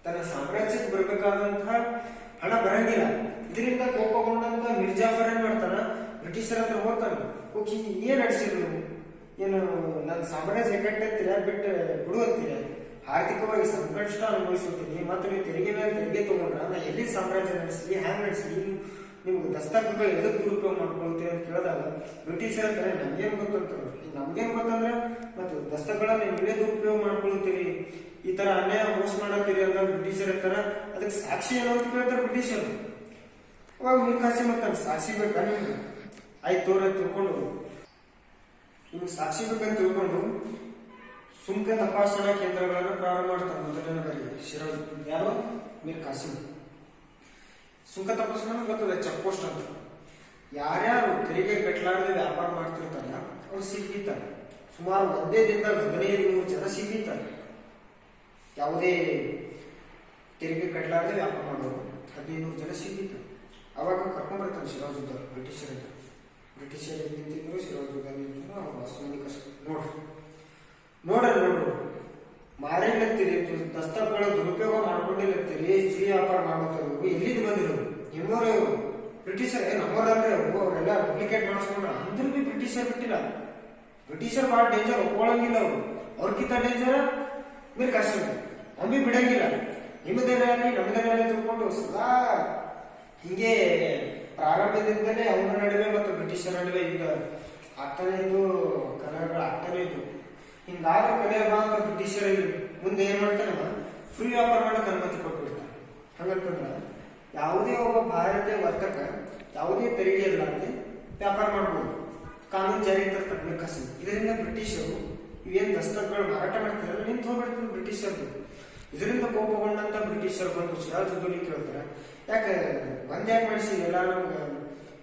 [SPEAKER 2] ತನ್ನ ಸಾಮ್ರಾಜ್ಯಕ್ಕೆ ಬರಬೇಕಾದಂತಹ ಹಣ ಬರಂಗಿಲ್ಲ. ಇದರಿಂದ ಕೋಪಗೊಂಡಂತ ಮೀರ್ ಜಾಫರ್ ಏನ್ ಮಾಡ್ತಾನ, ಬ್ರಿಟಿಷರ ಹತ್ರ ಹೋಗ್ತಾನೆ, ಓಕೆ ಏನ್ ನಡೆಸಿದ್ರು ನೀವು, ಏನು ನನ್ನ ಸಾಮ್ರಾಜ್ಯ ಕಟ್ಟತ್ತೀರ ಬಿಟ್ಟು ಬಿಡುವಂತೀರ, ಆರ್ಥಿಕವಾಗಿ ಸಂಕಷ್ಟ ಅನುಭವಿಸುತ್ತೀನಿ, ಮತ್ತು ನೀವು ತೆರಿಗೆ ಮೇಲೆ ತೆರಿಗೆ ತಗೊಂಡ್ರ ನಾ ಎಲ್ಲಿ ಸಾಮ್ರಾಜ್ಯ ನಡೆಸಲಿ, ಹ್ಯಾಂಗ್ ನಡೆಸಲಿ, ನಿಮ್ಗೆ ದಸ್ತಕಗಳು ಎದಕ್ಕೆ ದುರುಪಯೋಗ ಮಾಡ್ಕೊಳ್ತೀವಿ ಅಂತ ಕೇಳಿದಾಗ ಬ್ರಿಟಿಷರ್ ಅಂತಾರೆ ನಮ್ಗೇನು ಗೊತ್ತಂತಾರೆ. ನಮ್ಗೇನು ಗೊತ್ತಂದ್ರೆ ಮತ್ತು ದಸ್ತಕಗಳನ್ನ ನೀವೇ ದುರುಪಯೋಗ ಮಾಡ್ಕೊಳ್ತೀರಿ, ಈ ತರ ಅನ್ಯಾಯ ಮೋಸ ಮಾಡತ್ತೀರಿ ಅಂದಾಗ ಬ್ರಿಟಿಷರ್ ಅಂತಾರ ಅದಕ್ಕೆ ಸಾಕ್ಷಿ ಏನು ಅಂತ ಕೇಳ್ತಾರೆ ಬ್ರಿಟಿಷರು. ಅವಾಗ ಮೀರ್ ಕಾಸಿಂ ಅಂತಾನೆ ಸಾಕ್ಷಿ ಬೇಕಾ ನಿಮ್ಗೆ? ಆಯ್ತು ತೋರ ತಿಳ್ಕೊಂಡು ನಿಮ್ಗೆ ಸಾಕ್ಷಿ ಬೇಕಂತ ತಿಳ್ಕೊಂಡು ಸುಂಕ ತಪಾಸಣಾ ಕೇಂದ್ರಗಳನ್ನು ಪ್ರಾರಂಭ ಮಾಡ್ತಾರೆ ಮೊದಲನೇ ಬಾರಿಗೆ ಶಿರಾಜ್. ಯಾರು? ಮೀರ್ ಕಾಸಿಂ. ಸುಂಕ ತಪಾಸಣಾ ಗೊತ್ತದೆ, ಚೆಕ್ ಪೋಸ್ಟ್ ಅಂತ. ಯಾರ್ಯಾರು ತೆರಿಗೆ ಕಟ್ಟಲಾರದೆ ವ್ಯಾಪಾರ ಮಾಡ್ತಿರ್ತಾರಲ್ಲ ಅವ್ರು ಸಿಕ್ಕಿರ್ತಾರೆ. ಸುಮಾರು ಒಂದೇ ದಿನದಾಗ 1500 ಜನ ಸಿಕ್ಕಿರ್ತಾರೆ. ಯಾವುದೇ ತೆರಿಗೆ ಕಟ್ಟಲಾರದೆ ವ್ಯಾಪಾರ ಮಾಡೋರು 1500 ಜನ ಸಿಕ್ಕಿರ್ತಾರೆ. ಅವಾಗ ಕರ್ಕೊಂಡ್ಬರ್ತಾನೆ ಸಿರಾಜುದ್ದೌಲ ಬ್ರಿಟಿಷರಿಂದ. ಬ್ರಿಟಿಷರ್ ನಿಂತಿದ್ರು, ಸಿರಾಜುದ್ದೌಲ ನಿಂತಿದ್ರು. ಅವ್ರು ಅಷ್ಟು ಕಷ್ಟ ನೋಡ್ರಿ ಮಾರಿಲ್ಲತ್ತೀರಿ, ದಸ್ತಕಗಳ ದುರುಪಯೋಗ ಮಾಡ್ಕೊಂಡಿಲ್ಲತ್ತೀರಿ, ಸ್ತ್ರೀ ವ್ಯಾಪಾರ ಮಾಡೋರು ಎಲ್ಲಿದ್ದು ಬಂದಿರೋರು? ನಿಮ್ಮವ್ರೆ ಅವರು ಬ್ರಿಟಿಷರ್ ನಮ್ಮವ್ರಲ್ರಿ ಅವರು, ಅವರೆಲ್ಲ ಡೂಪ್ಲಿಕೇಟ್ ಮಾಡಿಸ್ಕೊಂಡ್ರ ಅಂದ್ರೂ ಬಿ ಬ್ರಿಟಿಷರ್ ಬಿಟ್ಟಿಲ್ಲ. ಬ್ರಿಟಿಷರ್ ಭಾಳ ಡೇಂಜರ್, ಒಪ್ಕೊಳ್ಳಂಗಿಲ್ಲ ಅವರು. ಅವ್ರಕ್ಕಿಂತ ಡೇಂಜರ್ ಮೀರ್ ಕಾಸಿಂ. ಅವ್ನು ಬಿಡಂಗಿಲ್ಲ. ನಿಮ್ಮದೇನಾಗಲಿ ನಮ್ಮದೇನಾಗಲಿ ತಿಳ್ಕೊಂಡು ಸದಾ ಹಿಂಗೆ ಪ್ರಾರಂಭದಿಂದಲೇ ಅವರ ನಡುವೆ ಮತ್ತು ಬ್ರಿಟಿಷರ್ ನಡುವೆ ಈಗ ಆಗ್ತಾನೆ ಇದ್ದು, ಕಲಹಗಳು ಆಗ್ತಾನೆ ಇದ್ದು. ಹಿಂಗಾಗ ಕಲೆ ಬಾ ಅಂತ ಬ್ರಿಟಿಷರ್ ಮುಂದೆ ಏನ್ ಮಾಡ್ತಾನೆ, ಫ್ರೀ ವ್ಯಾಪಾರ ಮಾಡಕ್ಕೆ ಅನುಮತಿ ಕೊಟ್ಬಿಡ್ತಾನೆ. ಹಂಗಂತಂದ್ರ ಯಾವುದೇ ಒಬ್ಬ ಭಾರತೀಯ ವರ್ತಕ ಯಾವುದೇ ತೆರಿಗೆ ಇರಲಾರದೆ ವ್ಯಾಪಾರ ಮಾಡ್ಬೋದು, ಕಾನೂನು ಜಾರಿಗೆ ತರ್ತಾರೆ ಮೀರ್ ಕಾಸಿಂ. ಇದರಿಂದ ಬ್ರಿಟಿಷರು ಇವೇನು ದಸ್ತಕಗಳು ಮಾರಾಟ ಮಾಡ್ತಾರಲ್ಲ ನಿಂತು ಹೋಗ್ಬಿಡ್ತಾರೆ ಬ್ರಿಟಿಷರ್ದು. ಇದರಿಂದ ಕೋಪಗೊಂಡಂತ ಬ್ರಿಟಿಷರ್ ಬಂದು ಸಿರಾಜುದ್ದೌಲ ಕೇಳ್ತಾರೆ, ಯಾಕೆ ಯಾಕೆ ಮಾಡಿಸಿ ಎಲ್ಲ ನಮ್ಗೆ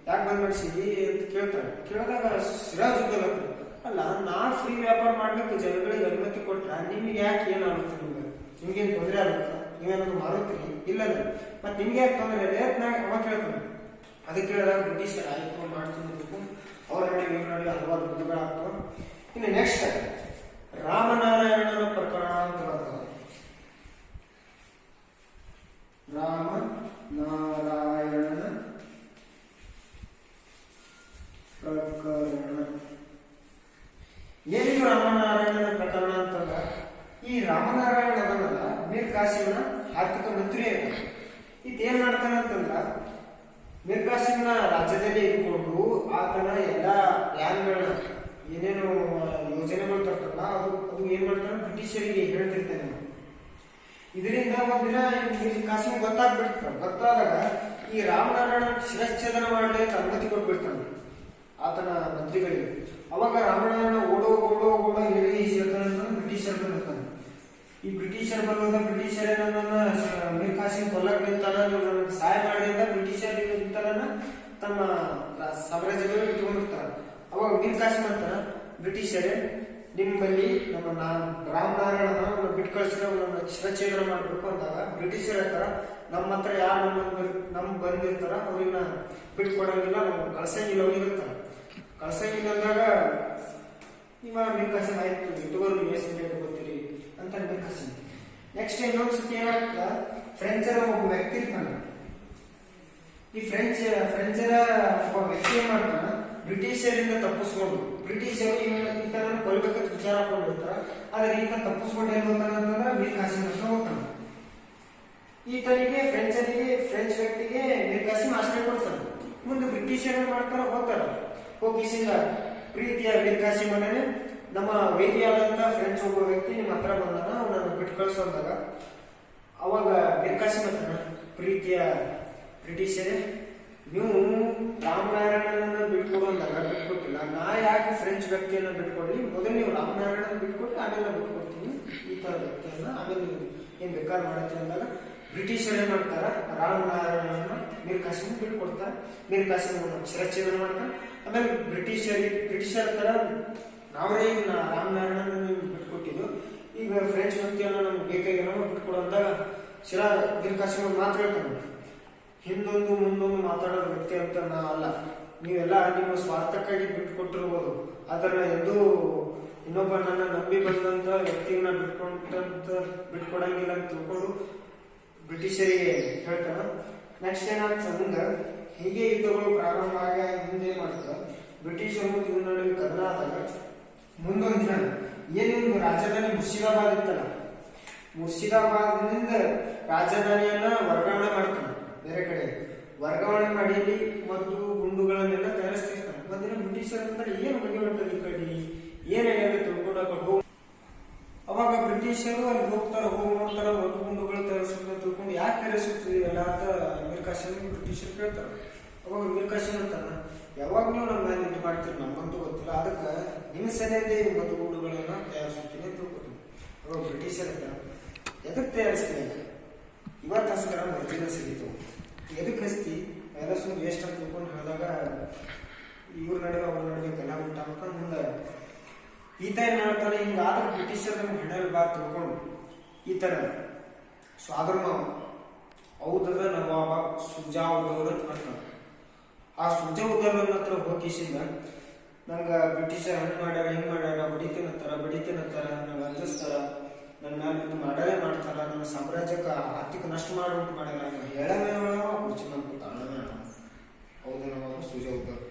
[SPEAKER 2] ಯಾಕೆ ಬಂದ್ ಮಾಡಿಸಿದಿ ಅಂತ ಕೇಳ್ತಾರೆ. ಕೇಳಿದಾಗ ಸಿರಾಜುದ್ದೌಲ ಅಲ್ಲ, ನಾ ಫ್ರೀ ವ್ಯಾಪಾರ ಮಾಡ್ಲಿಕ್ಕೆ ಜನಗಳಿಗೆ ಅನುಮತಿ ಕೊಟ್ಟ ನಿಮ್ಗೆ ಯಾಕೆ ಏನಾಗುತ್ತೆ? ನಿಮ್ಗೇನು ತೊಂದರೆ ಆಗುತ್ತೆ? ನೀವೇನಾದ್ರು ಮಾರುತ್ತೀರಿ? ಇಲ್ಲ. ಮತ್ತೆ ನಿಮ್ಗೆ ಯಾಕೆ ತೊಂದರೆ ಇಲ್ಲ? ಅವ ಕೇಳ್ತಾನೆ. ಅದಕ್ಕೆ ಕೇಳಿದಾಗ ಬ್ರಿಟಿಷರ್ ಆಯ್ತು ಮಾಡ್ತೀನಿ, ಅವ್ರ ನಡುವೆ ಇವ್ರ ನಡುವೆ ಹಲವಾರು ಯುದ್ಧಗಳಾಗ್ತವೆ. ಇನ್ನು ನೆಕ್ಸ್ಟ್ ರಾಮನಾರಾಯಣನ ಪ್ರಕರಣ ಅಂತ ಬರ್ತದೆ. ರಾಮನಾರಾಯಣನ ಪ್ರಕರಣ. ಏನಿದು ರಾಮನಾರಾಯಣನ ಪ್ರಕರಣ ಅಂತಂದ್ರ, ಈ ರಾಮನಾರಾಯಣ ಅದನ್ನಲ್ಲ ಮೀರ್ ಕಾಸಿಂನ ಆರ್ಥಿಕ ಮಂತ್ರಿ ಅಂತ. ಏನ್ ಮಾಡ್ತಾನ ಅಂತಂದ್ರ, ಮೀರ್ ಕಾಸಿಂನ ರಾಜ್ಯದಲ್ಲಿ ಇದ್ಕೊಂಡು ಆತನ ಎಲ್ಲಾ ಪ್ಲಾನ್ಗಳನ್ನ ಏನೇನು ಯೋಜನೆಗಳು ತರ್ತಾರಲ್ಲ ಅದು ಏನ್ ಮಾಡ್ತಾನೆ ಬ್ರಿಟಿಷರಿಗೆ ಹೇಳ್ತಿರ್ತಾನೆ. ಇದರಿಂದ ಒಂದಿನ ಮೀರ್ ಕಾಸಿಂ ಗೊತ್ತಾಗ್ಬಿಡ್ತಾರ. ಗೊತ್ತಾದಾಗ ಈ ರಾಮನಾರಾಯಣ ಶಿರಚ್ಛೇದನ ಮಾಡ್ಲಿಕ್ಕೆ ಅನುಮತಿ ಕೊಟ್ಬಿಡ್ತಾನೆ ಆತನ ಮಂತ್ರಿಗಳಿಗೆ. ಅವಾಗ ರಾಮನಾರಾಯಣ ಓಡೋ ಹೇಳಿ ಬ್ರಿಟಿಷರ್ ಬಂದಿರ್ತಾನೆ. ಈ ಬ್ರಿಟಿಷರ್ ಬರೋದ ಬ್ರಿಟಿಷರ್ ಮೀರ್ ಕಾಸಿಂ ಕೊಲ್ಲಕ್ ನಿಂತಾನ, ಸಹಾಯ ಮಾಡಿದ ಬ್ರಿಟಿಷರ್ ತಮ್ಮ ಸಾಮ್ರಾಜ್ಯದಲ್ಲಿ ಇಟ್ಕೊಂಡಿರ್ತಾರ. ಅವಾಗ ಮೀರ್ ಕಾಸಿಂ ಅಂತಾರ, ಬ್ರಿಟಿಷರೇ ನಿಮ್ಮಲ್ಲಿ ನಮ್ಮ ರಾಮನಾರಾಯಣ ಬಿಟ್ಟು ಕಳಿಸಿದ್ರೆ ನಮ್ಮ ಶಿರಚ್ಛೇದನ ಮಾಡ್ಬೇಕು ಅಂದಾಗ ಬ್ರಿಟಿಷರ್ ಹೇಳ್ತಾರ, ನಮ್ಮ ಹತ್ರ ಯಾರು ನಮ್ ಬಂದಿರ್ತಾರ ಅವ್ರನ್ನ ಬಿಟ್ಕೊಡಂಗಿಲ್ಲ, ನಾವು ಕಳ್ಸಂಗಿಲ್ಲ, ಅವ್ರಿಗೆ ಇರ್ತಾರ ಕಳ್ಸಂಗಿಲ್ಲ ಅಂದಾಗ ನಿಮ್ಮ ಮೀರ್ ಕಾಸಿಂ ಆಯ್ತು ಇಟ್ಟುವರು US ಗೊತ್ತೀರಿ ಅಂತ ಮೀರ್ ಕಾಸಿಂ. ನೆಕ್ಸ್ಟ್ ಇನ್ನೊಂದು ಸತಿ ಏನಾಗ್ತದ, ಫ್ರೆಂಚರ ಒಬ್ಬ ವ್ಯಕ್ತಿ ಇರ್ತಾನೆ. ಈ ಫ್ರೆಂಚರ ಒಬ್ಬ ವ್ಯಕ್ತಿ ಏನ್ ಮಾಡ್ತಾನ, ಬ್ರಿಟಿಷರಿಂದ ತಪ್ಪಿಸ್ಕೊಂಡು ಬ್ರಿಟಿಷರು ಈತನ ಕೊಲ್ಬೇಕಂತ ವಿಚಾರ ಹಾಕೊಂಡಿರ್ತಾರ. ಆದ್ರೆ ಈತ ತಪ್ಪಿಸ್ಕೊಂಡು ಏನ್ ಹೋಗ್ತಾನ ಅಂತಂದ್ರೆ ಮೀರ್ ಕಾಸಿಂ ಹತ್ರ ಹೋಗ್ತಾನ. ಈತನಿಗೆ ಫ್ರೆಂಚ್ ವ್ಯಕ್ತಿಗೆ ಮೀರ್ ಕಾಸಿಂ ಆಶ್ರಯ ಕೊಡ್ತಾನೆ. ಮುಂದೆ ಬ್ರಿಟಿಷರ್ ಏನ್ ಮಾಡ್ತಾರ, ಹೋಗ್ತಾರ. ಹೋಗಿಸಿದ ಪ್ರೀತಿಯ ಮೀರ್ ಕಾಸಿಂ ಮನೆ ನಮ್ಮ ವೇದಿಯಾದಂತ ಫ್ರೆಂಚ್ ಒಬ್ಬ ವ್ಯಕ್ತಿ ನಿಮ್ಮ ಹತ್ರ ಬಂದಾನ, ಅವನನ್ನು ಬಿಟ್ಟು ಕಳಿಸೋದಾಗ ಅವಾಗ ಮೀರ್ ಕಾಸಿಂ ಅಂತಾನ, ಪ್ರೀತಿಯ ಬ್ರಿಟಿಷರೇ ನೀವು ರಾಮನಾರಾಯಣನ ಬಿಟ್ಕೊಡು ಅಂದಾಗ ಬಿಟ್ಕೊಟ್ಟಿಲ್ಲ, ನಾ ಯಾಕೆ ಫ್ರೆಂಚ್ ವ್ಯಕ್ತಿಯನ್ನ ಬಿಟ್ಕೊಡ್ಲಿ? ಮೊದಲು ನೀವು ರಾಮನಾರಾಯಣ ಬಿಟ್ಕೊಟ್ಟು ಆಮೇಲೆ ಬಿಟ್ಕೊಡ್ತೀನಿ ಈ ತರ ವ್ಯಕ್ತಿಯನ್ನ, ಆಮೇಲೆ ಏನ್ ಬೇಕಾದ್ರೆ ಮಾಡತ್ತೀನಿ ಅಂದಾಗ ಬ್ರಿಟಿಷರ್ ಏನ್ ಮಾಡ್ತಾರ, ರಾಮನಾರಾಯಣನ ಮೀರ್ ಕಾಸಿಂ ಬಿಟ್ಕೊಡ್ತಾರ. ಮೀರ್ ಕಾಸಿಂ ಶಿರಚ್ಛೇದನ ಮಾಡ್ತಾರ. ಆಮೇಲೆ ಬ್ರಿಟಿಷರ್ ತರ ನಾವೇ ರಾಮನಾರಾಯಣನ ಬಿಟ್ಕೊಟ್ಟಿದ್ದು, ಈಗ ಫ್ರೆಂಚ್ ವ್ಯಕ್ತಿಯನ್ನ ನಮ್ಗೆ ಬೇಕಾಗಿರೋ ಬಿಟ್ಕೊಡಂದಾಗ ಮೀರ್ ಕಾಸಿಂ ಮಾತ್ರ ಹೇಳ್ತಾನೆ, ಹಿಂದೊಂದು ಮುಂದೊಂದು ಮಾತಾಡೋ ವ್ಯಕ್ತಿ ಅಂತ ನಾ ಅಲ್ಲ, ನೀವೆಲ್ಲ ನಿಮ್ಮ ಸ್ವಾರ್ಥಕ್ಕಾಗಿ ಬಿಟ್ಕೊಟ್ಟಿರ್ಬೋದು, ಅದನ್ನ ಎಂದೂ ಇನ್ನೊಬ್ಬ ನನ್ನ ನಂಬಿ ಬಂದಂತ ವ್ಯಕ್ತಿಯನ್ನ ಬಿಟ್ಕೊಡಂಗಿಲ್ಲ ಅಂತ ತಿಳ್ಕೊಂಡು ಬ್ರಿಟಿಷರಿಗೆ ಹೇಳ್ತಾನ. ನೆಕ್ಸ್ಟ್ ಏನಾಗ್ತದೆ, ಮುಂದೆ ಹೀಗೆ ಯುದ್ಧಗಳು ಪ್ರಾರಂಭ ಆಗಿ ಮುಂದೆ ಏನ್ ಮಾಡ್ತಾರ, ಬ್ರಿಟಿಷರು ಮತ್ತು ಇವ್ರ ನಡುವೆ ಕದನ ಆದಾಗ ಮುಂದೊಂದು ದಿನ ಏನೊಂದು ರಾಜಧಾನಿ ಮುರ್ಷಿದಾಬಾದ್ ಇತ್ತಲ್ಲ, ಮುರ್ಷಿದಾಬಾದ್ನಿಂದ ರಾಜಧಾನಿಯನ್ನ ವರ್ಗಾವಣೆ ಮಾಡ್ತಾನೆ, ಬೇರೆ ಕಡೆ ವರ್ಗಾವಣೆ ಮಾಡಿ ಮದ್ದು ಗುಂಡುಗಳನ್ನೆಲ್ಲ ತಯಾರಿಸ್ತಿರ್ತಾರೆ. ಒಂದಿನ ಬ್ರಿಟಿಷರ್ ಅಂತಾರೆ ಏನು ಮನೆ ಹೊಂಟದ ಈ ಕಡೆ ಏನಾಗ್ಯಾವ ತಿಳ್ಕೊಂಡು ಅವಾಗ ಬ್ರಿಟಿಷರು ಅಲ್ಲಿ ಹೋಗ್ತಾರ, ಹೋಗಿ ನೋಡ್ತಾರ, ಮದ್ದು ಗುಂಡುಗಳು ತಯಾರಿಸುತ್ತೆ ತಿಳ್ಕೊಂಡು ಯಾಕೆ ತಯಾರಿಸುತ್ತೀವಿ ಎಲ್ಲ ಅಂತ ಅಮೀರ್ ಕಾಸಿಮ್ ಬ್ರಿಟಿಷರು ಕೇಳ್ತಾರ. ಅವಾಗ ಅಮೀರ್ ಕಾಸಿಮ್ ಅಂತಾರ ಯಾವಾಗ ನೀವು ನಮ್ಮ ಮೇಲೆ ಇದು ಮಾಡ್ತೀರಿ ನಮ್ಗಂತೂ ಗೊತ್ತಿಲ್ಲ, ಅದಕ್ಕೆ ನಿಮ್ಮ ಸರಿಯಾದ ಮದ್ದು ಗುಂಡುಗಳನ್ನ ತಯಾರಿಸುತ್ತೀನಿ ಅಂತ ತಿಳ್ಕೊತೀನಿ. ಅವಾಗ ಬ್ರಿಟಿಷರ್ ಅಂತಾರ ಎದಕ್ಕೆ ತಯಾರಿಸ್ತೀನಿ ಇವತ್ತು ಹಸ್ಕರ ಮರ್ಜಿನ ಸಿಗಿತು ಎದಕ್ಕೆ ಹಸ್ತಿ ಎಲ್ಲ ಸುಮ್ಮನೆ ವೇಸ್ಟ್ ಅಂತ ತಿಳ್ಕೊಂಡು ಹೇಳಿದಾಗ ಇವ್ರ ನಡುವೆ ಅವ್ರ ನಡುವೆ ಕಲಾ ಉಂಟ ಅಂತ ಮುಂದೆ ಈತ ಏನ್ ಮಾಡ್ತಾನೆ ಹಿಂಗಾದ್ರೆ ಬ್ರಿಟಿಷರ್ ನಮ್ಗೆ ಹೆಣಲ್ ಬಾ ತಿಳ್ಕೊಂಡು ಈ ತರ ಸ್ವಾಗರ್ಮ ಔದದ ನವಾಬ ಸುಜಾವುದವ್ರ ಅಂತ ಮಾಡ್ತಾನೆ. ಆ ಸುಜಾವುದವ್ರ ಹತ್ರ ಹೋಗಿಸಿಂದ ನಂಗೆ ಬ್ರಿಟಿಷರ್ ಹಂಗೆ ಮಾಡ್ಯಾರ ಹಿಂಗೆ ಮಾಡ್ಯಾರ ಬಡಿತೀನಂತಾರ ನಂಗೆ ಅಂಜಿಸ್ತಾರ, ನನ್ನ ಮ್ಯಾಲ ಇದು ಮಾಡಲೇ ಮಾಡ್ತಾರ, ನನ್ನ ಸಾಮ್ರಾಜ್ಯಕ್ಕೆ ಆರ್ಥಿಕ ನಷ್ಟ ಮಾಡಿ ಉಂಟು ಮಾಡ್ಯಾರ ಹೇಳವೇ ಕುರ್ಚಿ ಮಾಡ್ಕೊತ ಹೌದು ನವಾಬ ಸುಜಾವುದವ್ರು.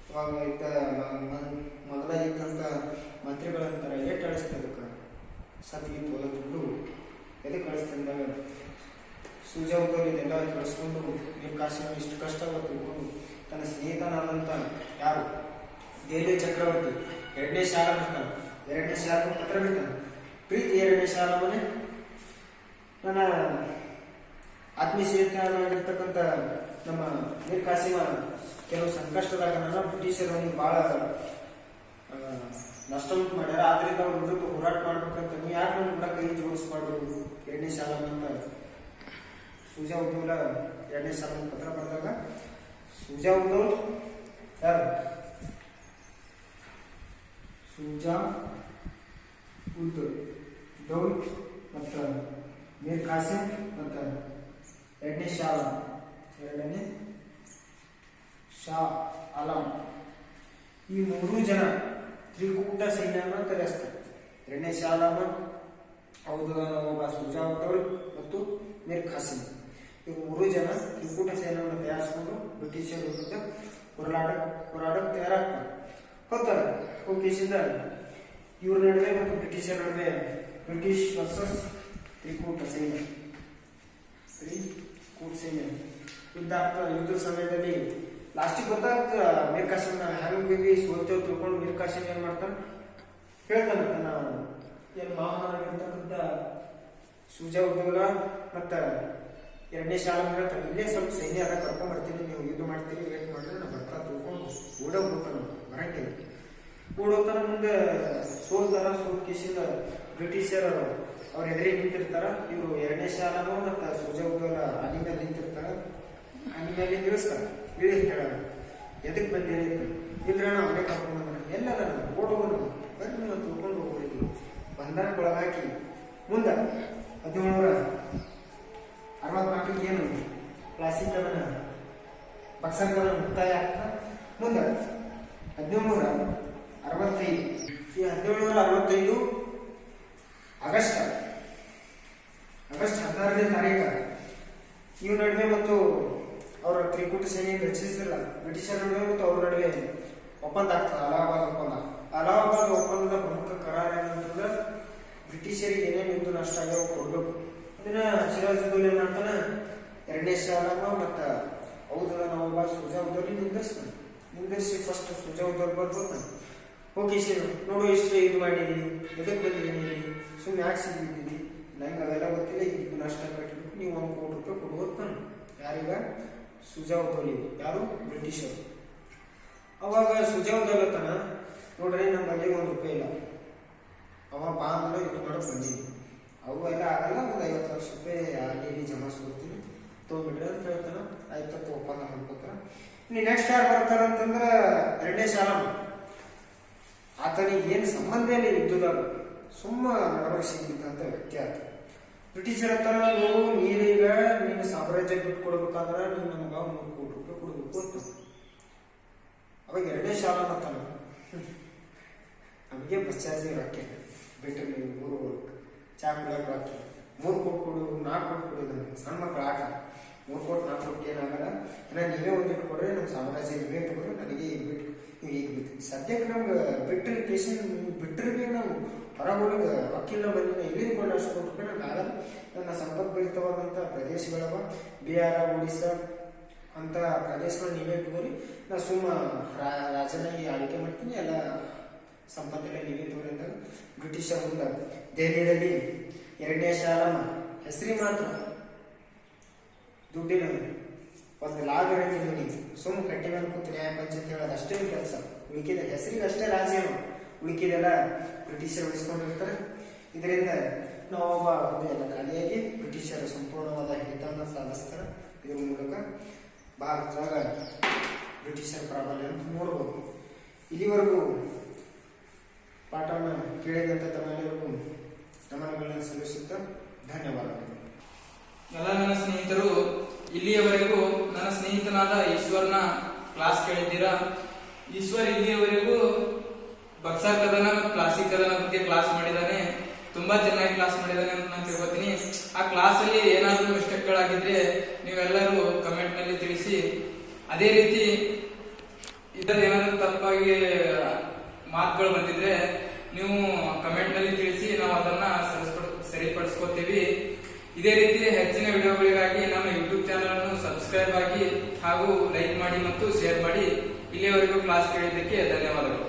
[SPEAKER 2] ಅವಾಗ ಇದ್ದ ಮೊದಲ ಇದ್ದಂಥ ಮಂತ್ರಿಗಳಂತಾರೆ ಏಟ್ ಅಳಿಸ್ತದಕ್ಕೆ ಸತ್ಗಿ ತೋಲ ದುಡ್ಡು ಎದಕ್ಕೆ ಕಳಿಸ್ತಂದಾಗ ಸುಜಾವುದವ್ರು ಇದೆಲ್ಲ ಕಳಿಸ್ಕೊಂಡು ನೀವು ಕಾಸಿನ ಇಷ್ಟು ಕಷ್ಟ ತಿಳ್ಕೊಂಡು ತನ್ನ ಸ್ನೇಹಿತನಾದಂಥ ಯಾರು ದೆಹಲಿ ಚಕ್ರವರ್ತಿ ಎರಡನೇ ಶಾಲ ಬರ್ತಾನೆ, ಎರಡನೇ ಶಾಲ ಪತ್ರ ಬಿಡ್ತಾನೆ, ಪ್ರೀತಿ ಎರಡನೇ ಶಾಲ ಮನೆ ನನ್ನ ಆತ್ಮೀಯ ಸ್ನೇಹಿತನಾಗಿರ್ತಕ್ಕಂಥ ನಮ್ಮ ಮೀರ್ ಕಾಸಿಮ ಕೆಲವು ಸಂಕಷ್ಟದಾಗ ನನ್ನ ಬ್ರಿಟಿಷರು ಅವನಿಗೆ ಭಾಳ ನಷ್ಟ ಉಂಟು ಮಾಡ್ಯಾರ, ಆದ್ರಿಂದ ಅವ್ರ ವಿರುದ್ಧ ಹೋರಾಟ ಮಾಡ್ಬೇಕಂತ ನೀವು ಯಾಕೆ ನಮ್ಗೆ ಕೂಡ ಕೈ ಜೋಡಿಸ್ಬಾರ್ದು ಎರಡನೇ ಶಾಲ ಅಂತ ಸುಜಾವುದೌಲ ಎರಡನೇ ಶಾಲ ಪತ್ರ ಬರೆದಾಗ ಸುಜಾವುದೌಲ್ ಯಾರು ಸುಜಾವುದೌಲ್ ಮತ್ತು ಮೀರ್ ಕಾಸಿಮ್ ಮತ್ತು ಎರಡನೇ ಶಾ ಆಲಂ ಈ ಮೂರು ಜನ ತ್ರಿಕೂಟ ಸೈನ್ಯವನ್ನು ತಯಾರಿಸ್ತಾರೆ. ಎರಡನೇ ಶಾ ಆಲಂ, ಔದದ ಸುಜಾವುದೌಲ್ ಮತ್ತು ಮೀರ್ ಕಾಸಿಮ್ ಈ ಮೂರು ಜನ ತ್ರಿಕೂಟ ಸೈನ್ಯವನ್ನು ತಯಾರಿಸಿಕೊಂಡು ಬ್ರಿಟಿಷರ ವಿರುದ್ಧ ಹೋರಾಡಕ್ಕೆ ತಯಾರಾಗ್ತಾರೆ. ಹೋಗ್ತಾರೆ ಹೋಗಿಸಿದ ಇವ್ರ ನಡುವೆ ಮತ್ತು ಬ್ರಿಟಿಷರ ನಡುವೆ ಬ್ರಿಟಿಷ್ ವರ್ಸಸ್ ತ್ರಿಕೂಟ ಸೈನ್ಯ ಯುದ್ಧದ ಸಮಯದಲ್ಲಿ ಲಾಸ್ಟಿಗೆ ಗೊತ್ತಾಗ್ತ ಮೀರ್ ಕಾಸಿಮ್ ಹ್ಯಾಂಗಿ ಸೋತೇವ್ ತಿಳ್ಕೊಂಡು ಮೀರ್ ಕಾಸಿಮ್ ಏನ್ ಮಾಡ್ತಾನೆ ಹೇಳ್ತಾನೆ ತನ್ನ ಏನ್ ಮಾವನಾಗಿರ್ತಕ್ಕಂಥ ಸುಜಾವುದೌಲ ಮತ್ತ ಎರಡನೇ ಶಾಲ ಹೇಳ್ತಾನೆ ಇಲ್ಲೇ ಸ್ವಲ್ಪ ಸೈನ್ಯ ಅದ ಕರ್ಕೊಂಡ್ ಬರ್ತೀನಿ, ನೀವು ಯುದ್ಧ ಮಾಡ್ತೀರಿ ವೇಟ್ ಮಾಡಿದ್ರೆ ನಾ ಬರ್ತಾ ತಿಳ್ಕೊಂಡು ಓಡೋಗ್ಬಿಡ್ತಾನೆ ಬರಂಗಿಲ್ಲ. ಓಡೋಗ್ತಾನ ಮುಂದೆ ಸೋಲ್ಕಿಸಿಂದ ಬ್ರಿಟಿಷರ್ ಅವ್ರ ಎದುರಿಗೆ ನಿಂತಿರ್ತಾರ. ಇವರು ಎರಡನೇ ಶಾಲನು ಮತ್ತು ಸುಜಾವುದೌಲ ಆನೆ ಮೇಲೆ ನಿಂತಿರ್ತಾರ, ಆನೆ ಮೇಲೆ ಇಳಿಸ್ತಾರ, ಇಳಿಸ್ತಾಳ ಎದಕ್ಕೆ ಬಂದಿರಿ ಇಲ್ರ ನಾವು ಮನೆ ಕರ್ಕೊಂಡು ಬಂದ ಎಲ್ಲದ ಓಡೋನು ಬನ್ನಿ ನೀವು ತಿಳ್ಕೊಂಡು ಹೋಗ್ಬಿಡಿ ಬಂಧನಕ್ಕೊಳಗಾಕಿ ಮುಂದೆ 1764 ಏನು ಕ್ಲಾಸಿಕ್ ಅದನ್ನ ಬಕ್ಸರ್ ಮುಕ್ತಾಯ ಆಗ್ತಾ ಮುಂದೆ 1765 ಈ 1765 ಆಗಸ್ಟ್ 16ನೇ ತಾರೀಕು ಇವ್ ನಡುವೆ ಮತ್ತು ಅವರ ತ್ರಿಕೂಟ ಸೇನೆ ರಚಿಸಿಲ್ಲ ಬ್ರಿಟಿಷರ ನಡುವೆ ಮತ್ತು ಅವ್ರ ನಡುವೆ ಒಪ್ಪಂದ ಆಗ್ತದೆ. ಅಲಹಾಬಾದ್ ಒಪ್ಪಂದದ ಪ್ರಮುಖ ಕರಾರ ಏನಂತಂದ್ರೆ ಬ್ರಿಟಿಷರಿಗೆ ಏನೇನು ಯುದ್ಧ ನಷ್ಟ ಆಗ್ಯಾವ ಕೊಡ್ಬೇಕು. ಅದನ್ನ ಸಿರಾಜುದ್ದೌಲ ಏನ್ ಮಾಡ್ತಾನೆ ಎರಡನೇ ಶಾಲಮ ಮತ್ತು ಔದದ ನವಾಬ ಸುಜಾವುದೌಲಿ ನಿಂದಿರಿಸಿ ಫಸ್ಟ್ ಸುಜಾವುದೌಲ್ ಬರ್ಬೋತಾನೆ ಓಕೆ ಸರಿ ನೋಡು ಇಷ್ಟು ಇದು ಮಾಡಿದಿ ಎದಕ್ಕೆ ಬಂದಿದ್ದೀನಿ ಸುಮ್ಮನೆ ಯಾಕೆ ಸಿಗಿದ್ದೀನಿ ನಂಗೆ ಅವೆಲ್ಲ ಗೊತ್ತಿಲ್ಲ ಇದು ನಷ್ಟ ಕಟ್ಟಬೇಕು ನೀವು ₹1 ಕೋಟಿ ಕೊಡ್ಬೋದು ತಾನೆ ಯಾರೀಗ ಸುಜಾವುದೌಲಿ ಯಾರು ಬ್ರಿಟಿಷರು. ಅವಾಗ ಸುಜಾವುದೌಲ ತನ ನೋಡ್ರಿ ನಮ್ಮ ಬಳಿ ₹1 ಇಲ್ಲ, ಅವ ಬಾ ಅಂದ್ರೆ ಇದು ಮಾಡಕ್ ಬಂದೀನಿ, ಅವು ಎಲ್ಲ ಆಗಲ್ಲ, ಒಂದು ₹50 ಲಕ್ಷ ಅಲ್ಲಿ ಜಮಾಯಿಸ್ಕೊಡ್ತೀನಿ ತೊಗೊಂಡ್ಬಿಡ್ರಿ ಅಂತ ಹೇಳ್ತಾನ. ಆಯ್ತಂತ ಒಪ್ಪಂದ ಮಾಡ್ಕೊತಾರ. ಇನ್ನು ನೆಕ್ಸ್ಟ್ ಯಾರು ಬರ್ತಾರ ಅಂತಂದ್ರ ಎರಡನೇ ಶಾಲಮ. ಆತನಿಗೆ ಏನು ಸಂಬಂಧ ಇಲ್ಲ ಯುದ್ಧದಾಗ, ಸುಮ್ಮ ನಡವಳಿಕೆ ಸಿಗಿದ್ದಂತ ವ್ಯಕ್ತಿ ಆತ. ಬ್ರಿಟಿಷರ ಹತ್ರ ನೋಡು ನೀರೀಗ ನೀನು ಸಾಮ್ರಾಜ್ಯ ಬಿಟ್ಟು ಕೊಡ್ಬೇಕಂದ್ರೆ ನೀನು ನಮ್ಗೆ ₹100 ಕೋಟಿ ಕೊಡ್ಬೇಕು ಅಂತ. ಅವಾಗ ಎರಡನೇ ಶಾಲಮ ಅಂತಾನ ನಮಗೆ ಬಸ್ ಚಾರ್ಜ್ ರೊಕ್ಕ ಬಿಟ್ಟರೆ ನೀವು ಊರು ಚಾ ಕುಡಿಯೋಕೆ ರೊಕ್ಕ ₹3 ಕೋಟಿ ಕೊಡು, ₹4 ಕೋಟಿ ಕೊಡೋದು ಸಣ್ಣ ಮಕ್ಕಳು ಆಟ. ₹3 ಕೋಟಿ 4 ಕೋಟಿ ಏನಾಗಲ್ಲ, ನೀವೇ ಒಂದಿಟ್ಟು ಕೊಡ್ರಿ, ನಮ್ಮ ಸಾಮ್ರಾಜ್ಯ ನೀವೇ ತಗೋರಿ, ನನಗೆ ಈಗ ಬಿಟ್ಟು ನೀವು ಈಗ ಬಿಟ್ಟು ಸದ್ಯಕ್ಕೆ ನಮ್ಗೆ ಬಿಟ್ಟರೆ ಟೇಷನ್ ಬಿಟ್ಟರೆ ನಾವು ಹೊರಗೊಳಗೆ ರೊಕ್ಕಿಲ್ಲ ಬಂದಿನ ಇಲ್ಲಿಂದ ಕೊಂಡು ಅಷ್ಟು ಕೊಟ್ಟು ನಂಗೆ ಆಗಲ್ಲ. ನನ್ನ ಸಂಪರ್ಕಭರಿತವಾದಂಥ ಪ್ರದೇಶಗಳವ ಬಿಹಾರ, ಒಡಿಸ್ಸಾ, ಅಂತ ಪ್ರದೇಶಗಳು ನೀವೇ ಇಟ್ಕೋರಿ, ನಾ ಸುಮ್ಮ ರಾಜನಾಗಿ ಆಳ್ವಿಕೆ ಮಾಡ್ತೀನಿ, ಎಲ್ಲ ಸಂಪತ್ತೆಲ್ಲ ನೀವೇ ತೋರಿ ಅಂದಾಗ ಬ್ರಿಟಿಷರ್ ಮುಂದೆ ದೆಹಲಿಯಲ್ಲಿ 2ನೇ ಶಾಲಮ್ಮ ಹೆಸರಿ ಮಾತ್ರ ದುಡ್ಡಿನ ಒಂದು ಲಾಗರಣಿ ನೋಡಿ ಸುಮ್ಮ ಕಟ್ಟಿ ಮೇಲೆ ಕೂತು ನ್ಯಾಯ ಪಂಚಾಯತ್ ಹೇಳೋದು ಅಷ್ಟೇ ಕೆಲಸ. ಉಳಿಕಿದ ಹೆಸರಿಗೆ ಅಷ್ಟೇ ರಾಜ್ಯನು, ಉಳಿಕಿದೆಲ್ಲ ಬ್ರಿಟಿಷರು ಉಳಿಸ್ಕೊಂಡಿರ್ತಾರೆ. ಇದರಿಂದ ನಾವೊಬ್ಬ ಎಲ್ಲ ಖಾಲಿಯಾಗಿ ಬ್ರಿಟಿಷರು ಸಂಪೂರ್ಣವಾದ ಹಿಡಿತವನ್ನು ಸಾಧಿಸ್ತಾರೆ. ಇದ್ರ ಮೂಲಕ ಭಾರತದಾಗ ಬ್ರಿಟಿಷರ ಪ್ರಾಬಲ್ಯ ಅಂತ ನೋಡ್ಬೋದು. ಇಲ್ಲಿವರೆಗೂ ಪಾಠವನ್ನು ಕೇಳಿದಂತ ತಮ್ಮೆಲ್ಲರಿಗೂ ನಮನಗಳನ್ನು ಸಲ್ಲಿಸುತ್ತಾ ಧನ್ಯವಾದಗಳು.
[SPEAKER 1] ಎಲ್ಲ ನನ್ನ ಸ್ನೇಹಿತರು ಇಲ್ಲಿಯವರೆಗೂ ನನ್ನ ಸ್ನೇಹಿತನಾದ ಈಶ್ವರ್ನ ಕ್ಲಾಸ್ ಕೇಳಿದ್ದೀರಾ. ಈಶ್ವರ್ ಇಲ್ಲಿಯವರೆಗೂ ಬಕ್ಸರ್ ಕದನ ಮತ್ತು ಕ್ಲಾಸಿಕ್ ಕದನ ಬಗ್ಗೆ ಕ್ಲಾಸ್ ಮಾಡಿದ್ದಾನೆ. ತುಂಬಾ ಚೆನ್ನಾಗಿ ಕ್ಲಾಸ್ ಮಾಡಿದ್ದಾನೆ ಅಂತ ನಾನು ತಿಳ್ಕೊತೀನಿ. ಆ ಕ್ಲಾಸ್ ಅಲ್ಲಿ ಏನಾದ್ರೂ ಮಿಸ್ಟೇಕ್ಗಳಾಗಿದ್ರೆ ನೀವೆಲ್ಲರೂ ಕಮೆಂಟ್ ನಲ್ಲಿ ತಿಳಿಸಿ. ಅದೇ ರೀತಿ ಇದರಲ್ಲಿ ಏನಾದ್ರೂ ತಪ್ಪಾಗಿ ಮಾತುಗಳು ಬಂದಿದ್ರೆ ನೀವು ಕಮೆಂಟ್ ನಲ್ಲಿ ತಿಳಿಸಿ, ನಾವು ಅದನ್ನ ಸರಿಪಡಿಸ್ಕೋತೀವಿ. ಇದೇ ರೀತಿ ಹೆಚ್ಚಿನ ವಿಡಿಯೋಗಳಿಗಾಗಿ ನಮ್ಮ ಯೂಟ್ಯೂಬ್ ಚಾನಲ್ ಅನ್ನು ಸಬ್ಸ್ಕ್ರೈಬ್ ಆಗಿ ಹಾಗೂ ಲೈಕ್ ಮಾಡಿ ಮತ್ತು ಶೇರ್ ಮಾಡಿ. ಇಲ್ಲಿಯವರೆಗೂ ಕ್ಲಾಸ್ ಕೇಳಿದ್ದಕ್ಕೆ ಧನ್ಯವಾದಗಳು.